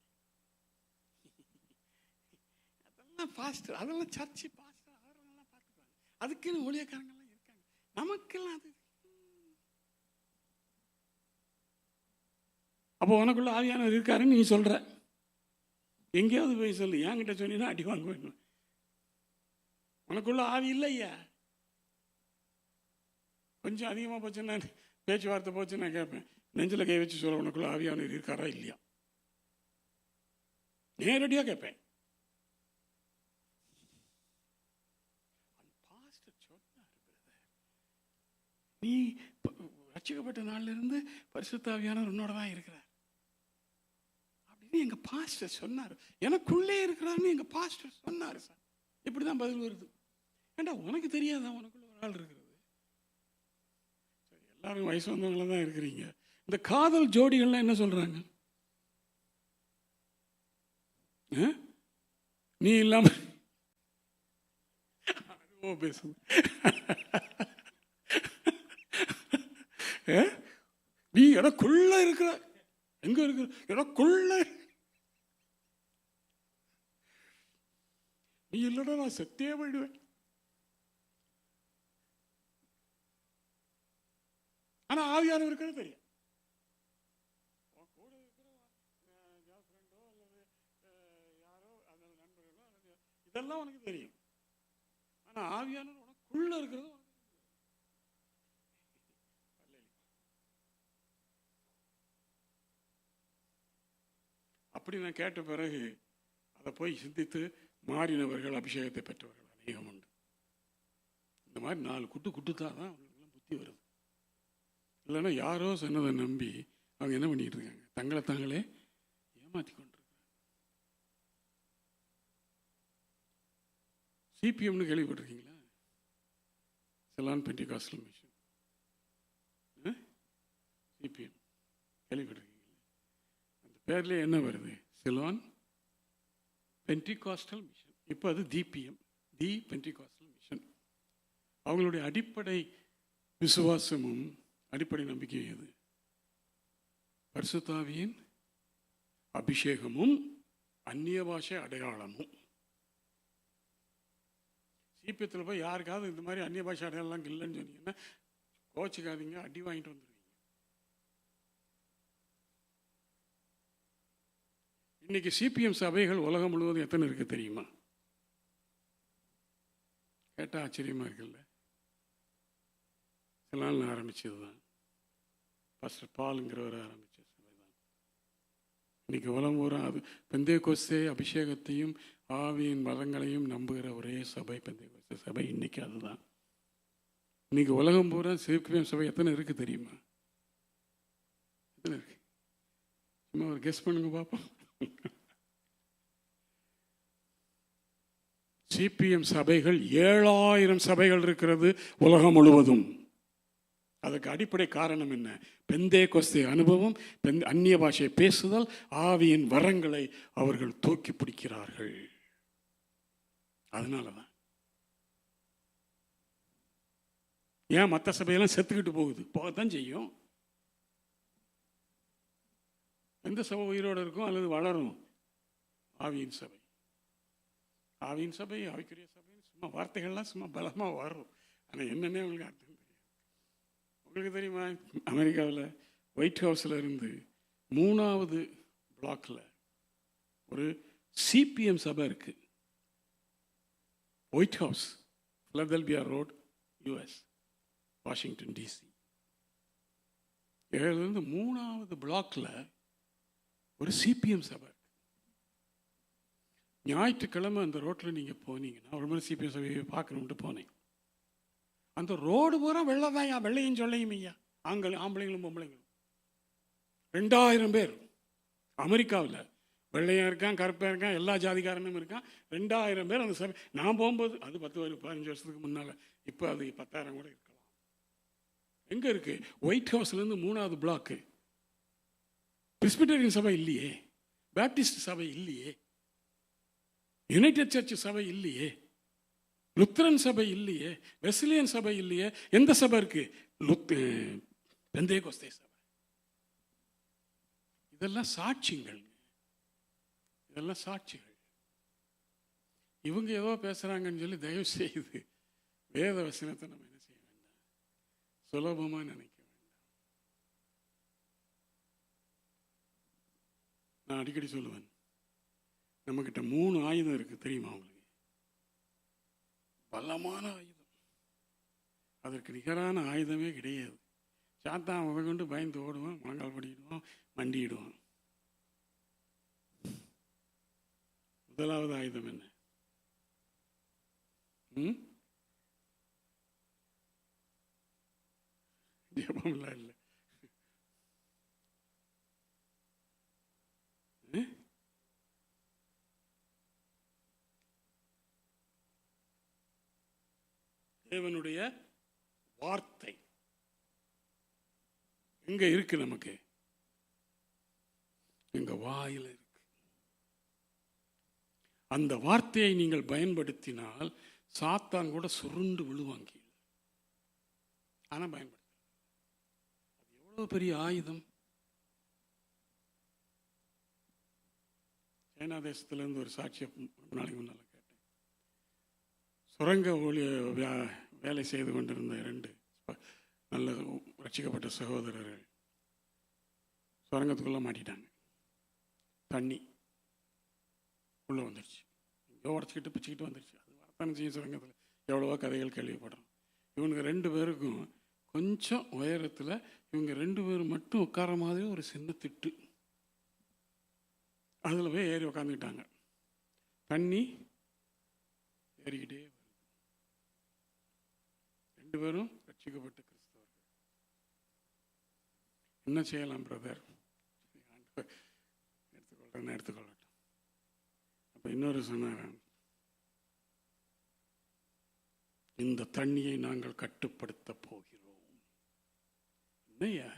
அதெல்லாம் பாஸ்டர், அதெல்லாம் சர்ச்சு பாஸ்டர் அவரெல்லாம் பார்த்துப்பாங்க. அதுக்குன்னு ஊழியக்காரங்கள்லாம் இருக்காங்க. நமக்கெல்லாம் அது. அப்போ உனக்குள்ள ஆவியானவர் இருக்காருன்னு நீ சொல்ற. எங்கேயாவது போய் சொல்லு, என்கிட்ட சொன்னீங்கன்னா அடி வாங்க வேணும். உனக்குள்ள ஆவி இல்லையா? கொஞ்சம் அதிகமாக போச்சுன்னா, பேச்சுவார்த்தை போச்சு, நான் கேட்பேன், நெஞ்சில் கை வச்சு சொல்ல, உனக்குள்ள ஆவியானவர் இருக்காரா இல்லையா? நேரடியாக கேட்பேன். நீ ரட்சிக்கப்பட்ட நாள்ல இருந்து பரிசுத்த ஆவியானவர் உன்னோட தான் இருக்கிறார் அப்படின்னு எங்க பாஸ்டர் சொன்னார். எனக்குள்ளே இருக்கிறாருன்னு எங்க பாஸ்டர் சொன்னார். சார் இப்படிதான் பதில் வருது. ஏண்டா உனக்கு தெரியாதா உனக்குள்ள ஒரு ஆள் இருக்கிறது? எல்லாரும் வயசு வந்தவங்கள தான் இருக்கிறீங்க. இந்த காதல் ஜோடிகள்லாம் என்ன சொல்கிறாங்க? நீ இல்லாம பேசு. நீ எனக்குள்ள இருக்கிற, எங்க இருக்கிற, எனக்குள்ள நீ இல்லைன்னா நான் செத்தே போயிடுவேன். ஆனா ஆவியானவர் இருக்கிறது தெரியும். கூட இருக்கிற கேர்ள் ஃப்ரெண்டோ அல்லது யாரோ அல்லது நண்பர்களோ அல்லது இதெல்லாம் உனக்கு தெரியும். ஆனா ஆவியானவர் உனக்குள்ள இருக்கிறது அப்படி நான் கேட்ட பிறகு அதை போய் சிந்தித்து மாறினவர்கள், அபிஷேகத்தை பெற்றவர்கள் அநேகம் உண்டு. இந்த மாதிரி 4 குட்டுத்தான் தான் அவங்களுக்கெல்லாம் புத்தி வருது. இல்லைன்னா யாரோ சொன்னதை நம்பி அவங்க என்ன பண்ணிட்டு இருக்காங்க? தங்களை தாங்களே ஏமாற்றி கொண்டிருக்காங்க. சிபிஎம்னு கேள்விப்பட்டிருக்கீங்களா? Ceylon Pentecostal mission. சிபிஎம் கேள்விப்பட்டிருக்கீங்களா? அந்த பேர்லேயே என்ன வருது? Ceylon Pentecostal mission. இப்போ அது டிபிஎம், தி பென்டிகாஸ்டல் மிஷன். அவங்களுடைய அடிப்படை விசுவாசமும் அடிப்படை நம்பிக்கையும் எது? பரிசுத்த ஆவியின் அபிஷேகமும் அந்நிய பாஷை அடையாளமும். சிபிஎத்தில் போய் யாருக்காவது இந்த மாதிரி அந்நிய பாஷை அடையாளம் இல்லைன்னு சொன்னீங்கன்னா கோச்சிக்காதீங்க, அடி வாங்கிட்டு வந்துடுவீங்க. இன்னைக்கு சிபிஎம் சபைகள் உலகம் முழுவதும் எத்தனை இருக்கு தெரியுமா? கேட்டால் ஆச்சரியமா இருக்குல்ல. சில நாள் ஆரம்பிச்சது தான். பாஸ்டர் பாலுங்கிறவர் ஆரம்பித்த சபை தான். இன்னைக்கு உலகம் பூரா அது பெந்தேகோஸ்தே அபிஷேகத்தையும் ஆவியின் வரங்களையும் நம்புகிற ஒரே சபை பெந்தேகோஸ்தே சபை. இன்னைக்கு அதுதான். இன்னைக்கு உலகம் பூரா சிபிஎம் சபை எத்தனை இருக்கு தெரியுமா? எத்தனை இருக்கு? சும்மா ஒரு கெஸ் பண்ணுங்க பார்ப்போம். சிபிஎம் சபைகள் 7000 சபைகள் இருக்கிறது உலகம் முழுவதும். அதுக்கு அடிப்படை காரணம் என்ன? பெந்தேகோஸ்தே அனுபவம், அந்நிய பாஷை பேசுதல், ஆவியின் வரங்களை அவர்கள் தூக்கி பிடிக்கிறார்கள். அதனாலதான். ஏன் மற்ற சபையெல்லாம் செத்துக்கிட்டு போகுது? போகத்தான் செய்யும். எந்த சபை உயிரோடு இருக்கும் அல்லது வளரும்? ஆவியின் சபை. ஆவியின் சபை, ஆவிக்குரிய சபை, சும்மா வார்த்தைகள்லாம் சும்மா பலமாக வரும். ஆனால் என்னன்னே உங்களுக்கு அர்த்தம் தெரியும். உங்களுக்கு தெரியுமா, அமெரிக்காவில் ஒயிட் ஹவுஸில் இருந்து 3வது பிளாக்ல ஒரு சிபிஎம் சபை இருக்கு. White House, Philadelphia Road, US, Washington DC. 7லேருந்து 3வது பிளாக்ல ஒரு சிபிஎம் சபை. ஞாயிற்றுக்கிழமை அந்த ரோட்டில் நீங்கள் போனீங்கன்னா, ஒரு மாதிரி சிபிஎம் சபையை பார்க்கணுன்ட்டு போனேன். அந்த ரோடு பூரா வெள்ளைதான், வெள்ளையும் சொல்லையும் ஐயா, ஆம்பளைங்களும் பொம்பளைங்களும். 2000 பேர். அமெரிக்காவில் வெள்ளையாக இருக்கான், கருப்பாக இருக்கான், எல்லா ஜாதிக்காரனும் இருக்கான். 2000 பேர் அந்த சபை. நான் போகும்போது அது 10-15 வருஷத்துக்கு முன்னால், இப்போ அது 10,000 கூட இருக்கலாம். எங்கே இருக்கு? ஒயிட் ஹவுஸ்லேருந்து 3வது பிளாக்கு. பிரெஸ்பிட்டேரியன் சபை இல்லையே, பேப்டிஸ்ட் சபை இல்லையே, யுனைடெட் சர்ச் சபை இல்லையே, லுத்தரன் சபை இல்லையே, வெஸ்லியன் சபை இல்லையே. எந்த சபை இருக்கு? பெந்தேகோஸ்தே சபை. இதெல்லாம் சாட்சிகள், இதெல்லாம் சாட்சிகள். இவங்க ஏதோ பேசுறாங்கன்னு சொல்லி தயவு செய்து வேத வசனத்தை நம்ம என்ன செய்ய வேண்டாம், சுலபமா நினைக்க வேண்டாம். நான் அடிக்கடி சொல்லுவேன், நம்மக்கிட்ட 3 ஆயுதம் இருக்கு தெரியுமா உங்களுக்கு? பலமான ஆயுதம். அதற்கு நிகரான ஆயுதமே கிடையாது. சாத்தான் அவன் கொண்டு பயந்து ஓடுவான், முழங்கால் படிடுவான், மண்டிடுவான். முதலாவது ஆயுதம் என்ன? ஜெபம்லாம் இல்லை. தேவனுடைய வார்த்தை. எங்க இருக்கு? நமக்கு எங்க வாயில இருக்கு. அந்த வார்த்தையை நீங்கள் பயன்படுத்தினால் சாத்தான் கூட சுருண்டு விழுவாங்க. ஆனா பயன்படுத்த, அது எவ்வளவு பெரிய ஆயுதம். சைனா தேசத்திலிருந்து ஒரு சாட்சியை நாளைக்கு முன்னால கேட்டேன். சுரங்க வேலை செய்து கொண்டிருந்த 2 நல்ல ரட்சிக்கப்பட்ட சகோதரர்கள் சுரங்கத்துக்குள்ள மாட்டிட்டாங்க. தண்ணி உள்ள வந்துடுச்சு, எங்கேயோ உடச்சிக்கிட்டு பிச்சுக்கிட்டு வந்துடுச்சு. அது வரத்தானே செய்யும். சுரங்கத்தில் எவ்வளவோ கதைகள் கேள்விப்படுறோம். இவங்க 2 பேருக்கும் கொஞ்சம் உயரத்தில் இவங்க 2 பேரும் மட்டும் உட்கார மாதிரி ஒரு சின்ன திட்டு, அதில் போய் ஏறி உக்காந்துக்கிட்டாங்க. தண்ணி ஏறிக்கிட்டே வருது. 2 பேரும் ரட்சிக்கப்பட்ட கிறிஸ்தவர்கள். என்ன செய்யலாம் பிரதர்? எடுத்துக்கொள்ளட்டும். அப்போ இன்னொரு சொன்னாங்க, இந்த தண்ணியை நாங்கள் கட்டுப்படுத்த போகிறோம். என்னையா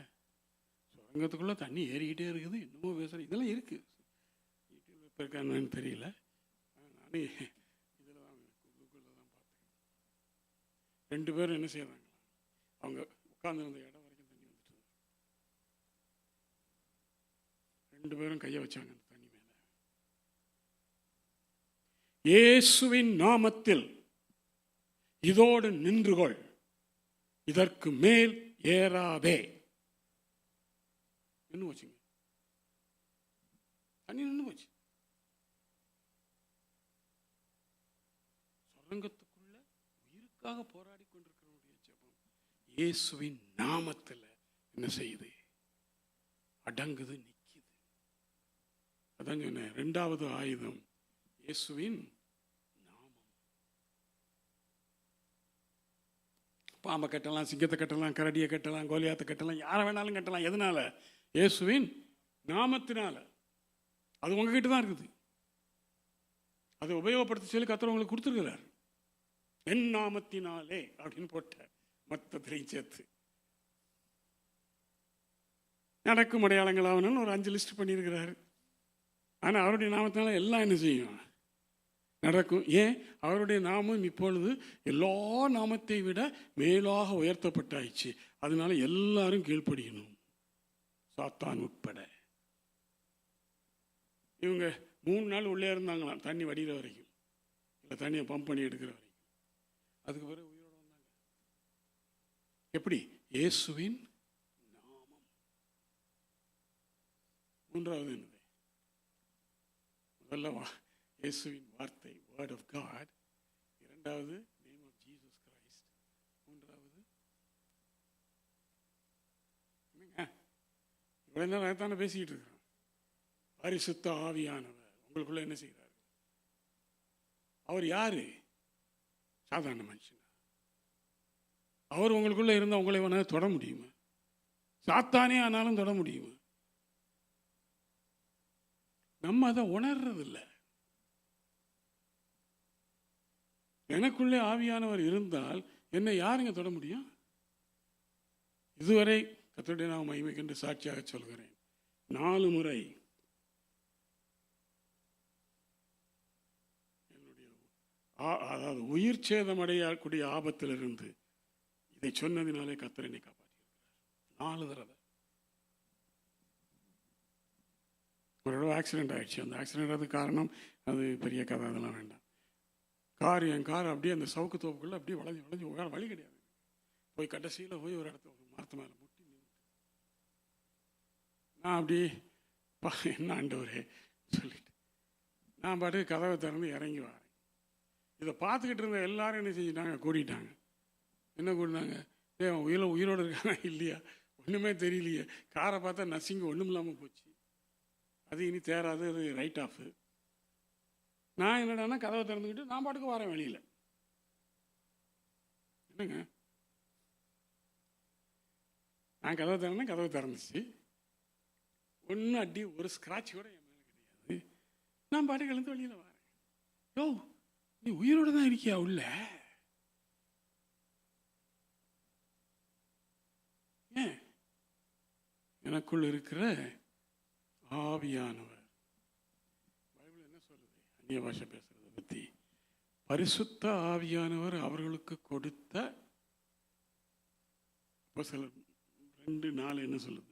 சுரங்கத்துக்குள்ள தண்ணி ஏறிக்கிட்டே இருக்குது, என்னமோ பேசுற, இதெல்லாம் இருக்கு. யூடியூப்ல இருக்கான்னு தெரியல, நானே இதில் தான் கூகுளில் தான் பார்த்தேன். 2 பேரும் என்ன செய்யறாங்க, அவங்க உட்கார்ந்துருந்த இடம் வரைக்கும் தண்ணி வந்துட்டு 2 பேரும் கையை வச்சாங்க அந்த தண்ணி மேல. இயேசுவின் நாமத்தில் இதோடு நின்றுகொள், இதற்கு மேல் ஏறாதே. நின்று போச்சுங்க, தண்ணி நின்று போச்சு. சுரங்கத்துக்குள்ள உயிருக்காக போராடி கொண்டிருக்கிறவருடைய ஜெபம் இயேசுவின் நாமத்தில் என்ன செய்யுது? அடங்குது, நிக்குது. அதான் சொன்னேன், 2வது ஆயுதம் இயேசுவின் நாமம். பாம்பை கட்டலாம், சிங்கத்தை கட்டலாம், கரடியை கட்டலாம், கோலியாத்தை கட்டலாம், யாரை வேணாலும் கட்டலாம். எதனால? இயேசுவின் நாமத்தினால. அது உங்ககிட்ட தான் இருக்குது. அதை உபயோகப்படுத்த சொல்லி கர்த்தர் உங்களுக்கு கொடுத்துருக்கிறார். என் நாமத்தினாலே அப்படின்னு போட்ட மொத்தத்திலையும் சேர்த்து நடக்கும் அடையாளங்கள் ஆகணும்னு ஒரு 5 லிஸ்ட் பண்ணியிருக்கிறாரு. ஆனால் அவருடைய நாமத்தினால எல்லாம் என்ன செய்யும்? நடக்கும். ஏன்? அவருடைய நாமம் இப்பொழுது எல்லா நாமத்தை விட மேலாக உயர்த்தப்பட்டாயிடுச்சு. அதனால எல்லாரும் கீழ்ப்படியணும், சாத்தான் உட்பட. இவங்க 3 நாள் உள்ளே இருந்தாங்களாம், தண்ணி வடிகிற வரைக்கும், இல்லை தண்ணியை பம்ப் பண்ணி எடுக்கிற வரைக்கும். அதுக்கு பிறகு உயிரோடு வந்தாங்க. எப்படி? இயேசுவின் நாமம். 3வது என்னது? முதல்ல இயேசுவின் வார்த்தை, வேர்ட் ஆஃப் காட். 2வது நேம் ஆஃப் ஜீசஸ் கிரைஸ்ட். 3வது என்னங்க, இவ்வளவு நேரம் தானே பேசிக்கிட்டு இருக்கிறோம். பரிசுத்த ஆவியானவர் உங்களுக்குள்ள என்ன செய்கிறார்? அவர் யாரு? சாதாரண மனுஷன். அவர் உங்களுக்குள்ள இருந்தால் உங்களை வேணா தொட முடியுமா? சாத்தானே ஆனாலும் தொட முடியுமா? நம்ம அதை உணர்றதில்லை. எனக்குள்ளே ஆவியானவர் இருந்தால் என்னை யாருங்க தொட முடியும்? இதுவரை கர்த்தருடைய நாம மகிமைக்கென்று சாட்சியாக சொல்கிறேன், 4 முறை என்னுடைய அதாவது உயிர் சேதம் அடையக்கூடிய ஆபத்திலிருந்து இதை சொன்னதினாலே கர்த்தர் என்னை காப்பாற்றியிருக்கிறார். 4 தடவை. ஒரு தடவை ஆக்சிடென்ட் ஆயிடுச்சு. அந்த ஆக்சிடென்ட் அது காரணம், அது பெரிய கதை, அதெல்லாம் வேண்டாம். என் கார் அப்படியே அந்த சவுக்கு தோப்புக்குள்ள அப்படியே வளைஞ்சு வழி கிடையாது. போய் கடைசியில் போய் ஒரு இடத்துல ஒரு மரத்து மேலே முட்டி நின்று நான் அப்படியே என்ன ஆண்டவரே சொல்லிட்டு நான் பாட்டுக்கு கதவை திறந்து இறங்கி வரேன். இதை பார்த்துக்கிட்டு இருந்த எல்லாரும் என்ன செஞ்சுட்டாங்க? கூட்டிட்டாங்க. என்ன கூட்டினாங்க? உயிரோடு இருக்கானா இல்லையா ஒன்றுமே தெரியலையே. காரை பார்த்தா நசிங்க ஒன்றும் இல்லாமல் போச்சு. அது இனி தேராது, அது ரைட் ஆஃப். நான் என்னடானா கதவை திறந்துக்கிட்டு நான் பாட்டுக்கு வரேன் வெளியில். என்னங்க, நான் கதவை திறந்தேன், கதவை திறந்துச்சு. ஒன்றும் அடி ஒரு ஸ்க்ராட்ச் கூட என் மேலே கிடையாது. நான் பாட்டுக்கு எழுந்து வெளியில் வரேன். யோ, நீ உயிரோடு தான் இருக்கியா உள்ள? ஏன் எனக்குள் இருக்கிற ஆவியானவர். பைபிள் என்ன சொல்லுது அந்நிய பாஷை பேசுறதை பற்றி? பரிசுத்த ஆவியானவர் அவர்களுக்கு கொடுத்த. அப்போஸ்தலர் 2:4 என்ன சொல்லுது?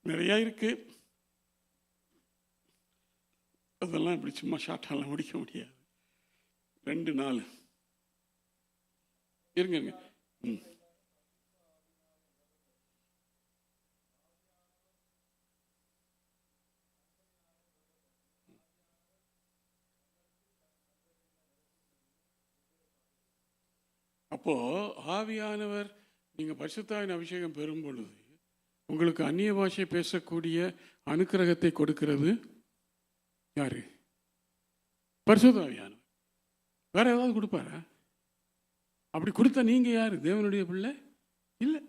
நிறையா இருக்கு, அதெல்லாம் இப்படி சும்மா ஷார்ட்டாலாம் முடிக்க முடியாது. 2:4 இருங்க. அப்போ ஆவியானவர், நீங்க பரிசுத்தாவின் அபிஷேகம் பெறும் பொழுது உங்களுக்கு அந்நிய பாஷை பேசக்கூடிய அனுக்கிரகத்தை கொடுக்கிறது யாரு? பரிசுத்த ஆவியானவர். வேற ஏதாவது கொடுப்பாரா? அப்படி கொடுத்தா நீங்க யாரு? தேவனுடைய பிள்ளை இல்லை.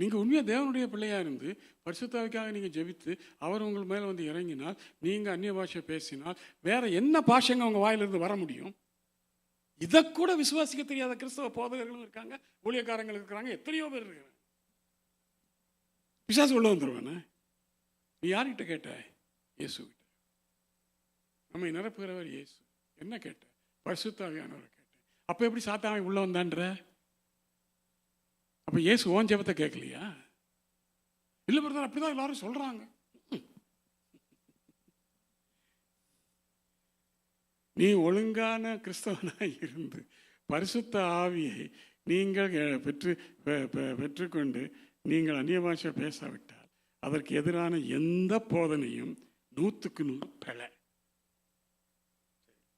நீங்க உண்மையா தேவனுடைய பிள்ளையா இருந்து பரிசுத்தாவிக்காக நீங்க ஜெபித்து அவர் உங்கள் மேல வந்து இறங்கினால், நீங்க அந்நிய பாஷை பேசினால், வேற என்ன பாஷைங்க உங்க வாயிலிருந்து வர முடியும்? இதை கூட விசுவாசிக்க தெரியாத கிறிஸ்தவ போதகர்களும் இருக்காங்க, ஊழியக்காரங்கள் இருக்கிறாங்க, எத்தனையோ பேர் இருக்கிறாங்க. பிசாசு உள்ள வந்துருவானே. நீ யார்கிட்ட கேட்ட? இயேசு கிட்ட. நம்மை நிரப்புகிறவர் இயேசு. என்ன கேட்ட? பரிசுத்தாவியானவரை கேட்ட. அப்ப எப்படி சாத்தான் உள்ள வந்தான்ற? அப்ப இயேசு ஓன் ஜெபத்தை கேட்கலையா? இல்லை பிரதர், அப்படிதான் எல்லாரும் சொல்றாங்க. நீ ஒழுங்கான கிறிஸ்தவனாக இருந்து பரிசுத்த ஆவியை நீங்கள் பெற்றுக்கொண்டு நீங்கள் அந்நிய பாஷை பேசாவிட்டால் அதற்கு எதிரான எந்த போதனையும் 100க்கு 100 பிழை.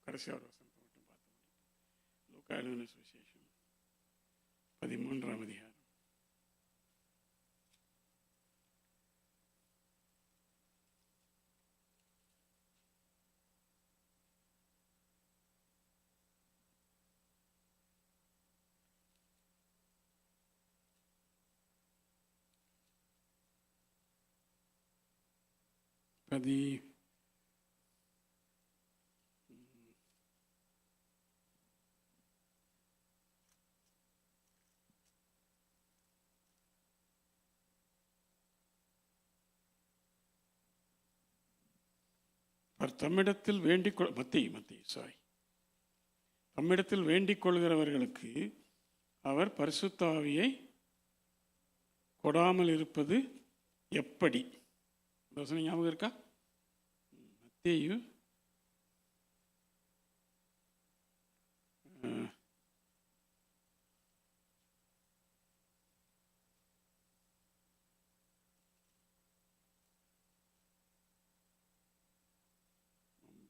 கடைசி ஒரு வசனத்தை மட்டும் பார்த்து, லூக்கா எழுதின சுவிசேஷம் 13ஆம் அதிகாரம். தம்மிடத்தில் தம்மிடத்தில் வேண்டிக் கொள்கிறவர்களுக்கு அவர் பரிசுத்த ஆவியை கொடாமல் இருப்பது எப்படி? ஞாபகம் இருக்கா? மத்தேயு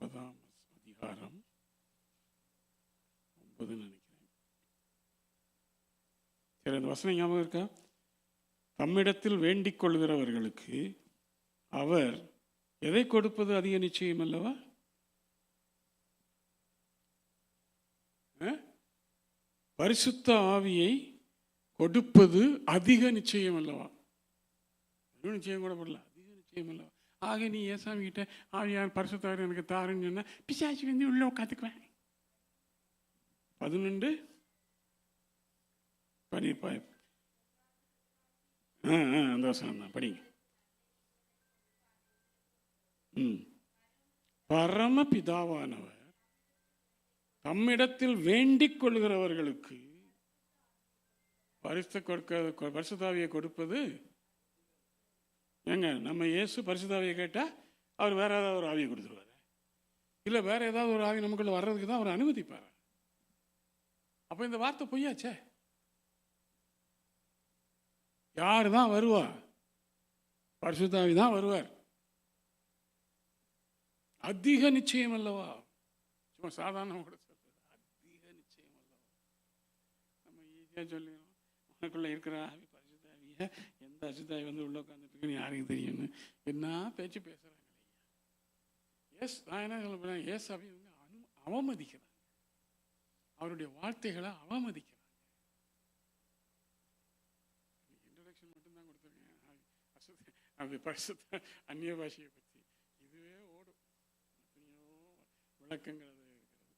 9ஆம் அதிகாரம் 9 நினைக்கிறேன். சரி, அந்த வசனம் ஞாபகம் இருக்கா? தம்மிடத்தில் வேண்டிக் கொள்கிறவர்களுக்கு அவர் எதை கொடுப்பது அதிக நிச்சயம் அல்லவா? பரிசுத்த ஆவியை கொடுப்பது அதிக நிச்சயம் அல்லவா? நிச்சயம் கூட போடல, அதிக நிச்சயம் அல்லவா? ஆக நீ ஏசாமி கிட்ட ஆவியார் பரிசுத்த ஆவி எனக்கு தாருன்னு சொன்னா பிசாசு வந்து உள்ள உட்காந்துக்குவேன். 11 படிப்பா. அந்த வசனம் தான் படிங்க. பரமபிதாவானவர் தம்மிடத்தில் வேண்டிக் கொள்கிறவர்களுக்கு பரிசுத்தாவியை கொடுப்பது. ஏங்க, நம்ம இயேசு பரிசுத்தாவியை கேட்டா அவர் வேற ஏதாவது ஒரு ஆவியை கொடுத்துருவாரு, இல்லை வேற ஏதாவது ஒரு ஆவி நமக்குள்ள வர்றதுக்கு தான் அவர் அனுமதிப்பார். அப்ப இந்த வார்த்தை பொய்யாச்சே. யாரு தான் வருவா? பரிசுத்தாவி தான் வருவார். அதிக நிச்சயம் அல்லவா? சும்மா சாதாரண கூட சொல்றது அதிக நிச்சயம் அல்லவா? நம்ம ஈஸியா சொல்லிடுறோம், உனக்குள்ள இருக்கிற ஆவி பரிசுத்தாவிய எந்த அசுத்தாவி வந்து உள்ள உட்காந்துட்டு யாருக்கு தெரியும்னு என்ன பேச்சு பேசுறாங்க. நான் என்ன சொல்ல போறேன், ஏசாவி வந்து அவமதிக்கிறாங்க, அவருடைய வார்த்தைகளை அவமதிக்கிறாங்க. இன்ட்ரோடக்ஷன் மட்டும்தான் கொடுத்துருக்கேன் அது பரிசுத்த அந்நிய பாஷையை பற்றி. இதுவே ஓடும். விளக்கங்கள்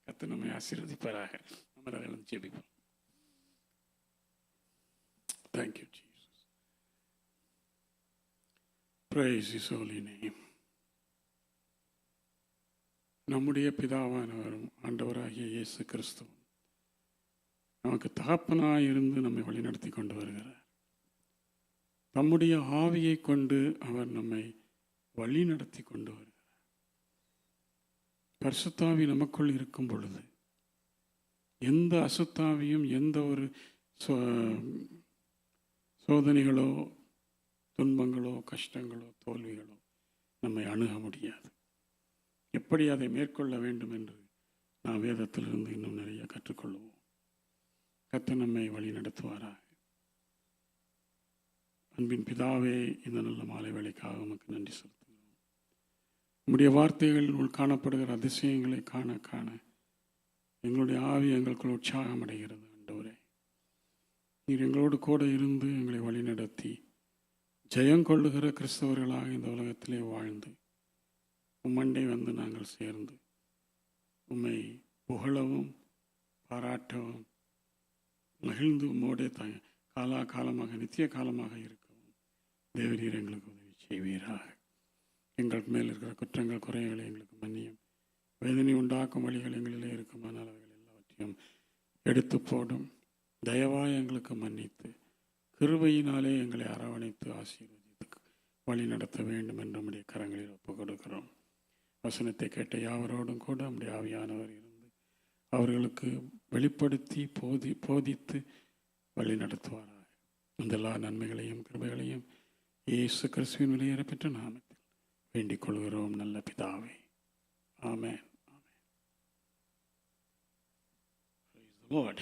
கர்த்தர் நம்மை ஆசீர்வதிப்பாராக. நம்ம அதை ஜெபிப்போம். Thank you, Jesus. Praise His holy name. நம்முடைய பிதாவானவரும் ஆண்டவராகிய இயேசு கிறிஸ்துவும் நமக்கு தகப்பனாய் இருந்து நம்மை வழிநடத்தி கொண்டு வருகிறார். தம்முடைய ஆவியை கொண்டு அவர் நம்மை வழி நடத்தி கொண்டு வருகிறார். பரிசுத்தாவி நமக்குள் இருக்கும் பொழுது எந்த அசுத்தாவியும் எந்த ஒரு சோதனைகளோ துன்பங்களோ கஷ்டங்களோ தோல்விகளோ நம்மை அணுக முடியாது. எப்படி அதை மேற்கொள்ள வேண்டும் என்று நாம் வேதத்திலிருந்து இன்னும் நிறைய கற்றுக்கொள்வோம். கர்த்தர் நம்மை வழி நடத்துவாராக. அன்பின் பிதாவே, இந்த நல்ல மாலை வேளைக்காக உமக்கு நன்றி செலுத்துகிறோம். நம்முடைய வார்த்தைகளில் காணப்படுகிற அதிசயங்களை காண காண எங்களுடைய ஆவி எங்களுக்குள் உற்சாகம் அடைகிறது. ஆண்டவரே, நீர் எங்களோடு கூட இருந்து எங்களை வழிநடத்தி ஜெயங்கொள்ளுகிற கிறிஸ்தவர்களாக இந்த உலகத்திலே வாழ்ந்து உம்மண்டை வந்து நாங்கள் சேர்ந்து உம்மை புகழவும் பாராட்டவும் மகிழ்ந்து உம்மோடே காலமாக நித்திய காலமாக இருக்கவும் தேவரீர் எங்களுக்கு உதவி செய்வீராக. எங்களுக்கு மேல் இருக்கிற குற்றங்கள் குறைகளை எங்களுக்கு மன்னியும். வேதனை உண்டாக்கும் வழிகள் எங்களிலே இருக்குமானால் அவைகள் எல்லாவற்றையும் எடுத்து போடும். தயவாய் எங்களுக்கு மன்னித்து கிருபையினாலே எங்களை அரவணைத்து ஆசீர்வதித்து வழி நடத்த வேண்டும் என்று நம்முடைய கரங்களில் ஒப்புக் கொடுக்கிறோம். வசனத்தை கேட்ட யாவரோடும் கூட நம்முடைய ஆவியானவர் இருந்து அவர்களுக்கு வெளிப்படுத்தி போதித்து வழி நடத்துவாராக. இந்த எல்லா நன்மைகளையும் கிருபைகளையும் இயேசு கிறிஸ்துவின் விலையேற பெற்ற நாமத்தில் வேண்டிக் கொள்கிறோம் நல்ல பிதாவே. ஆமென். Praise the Lord.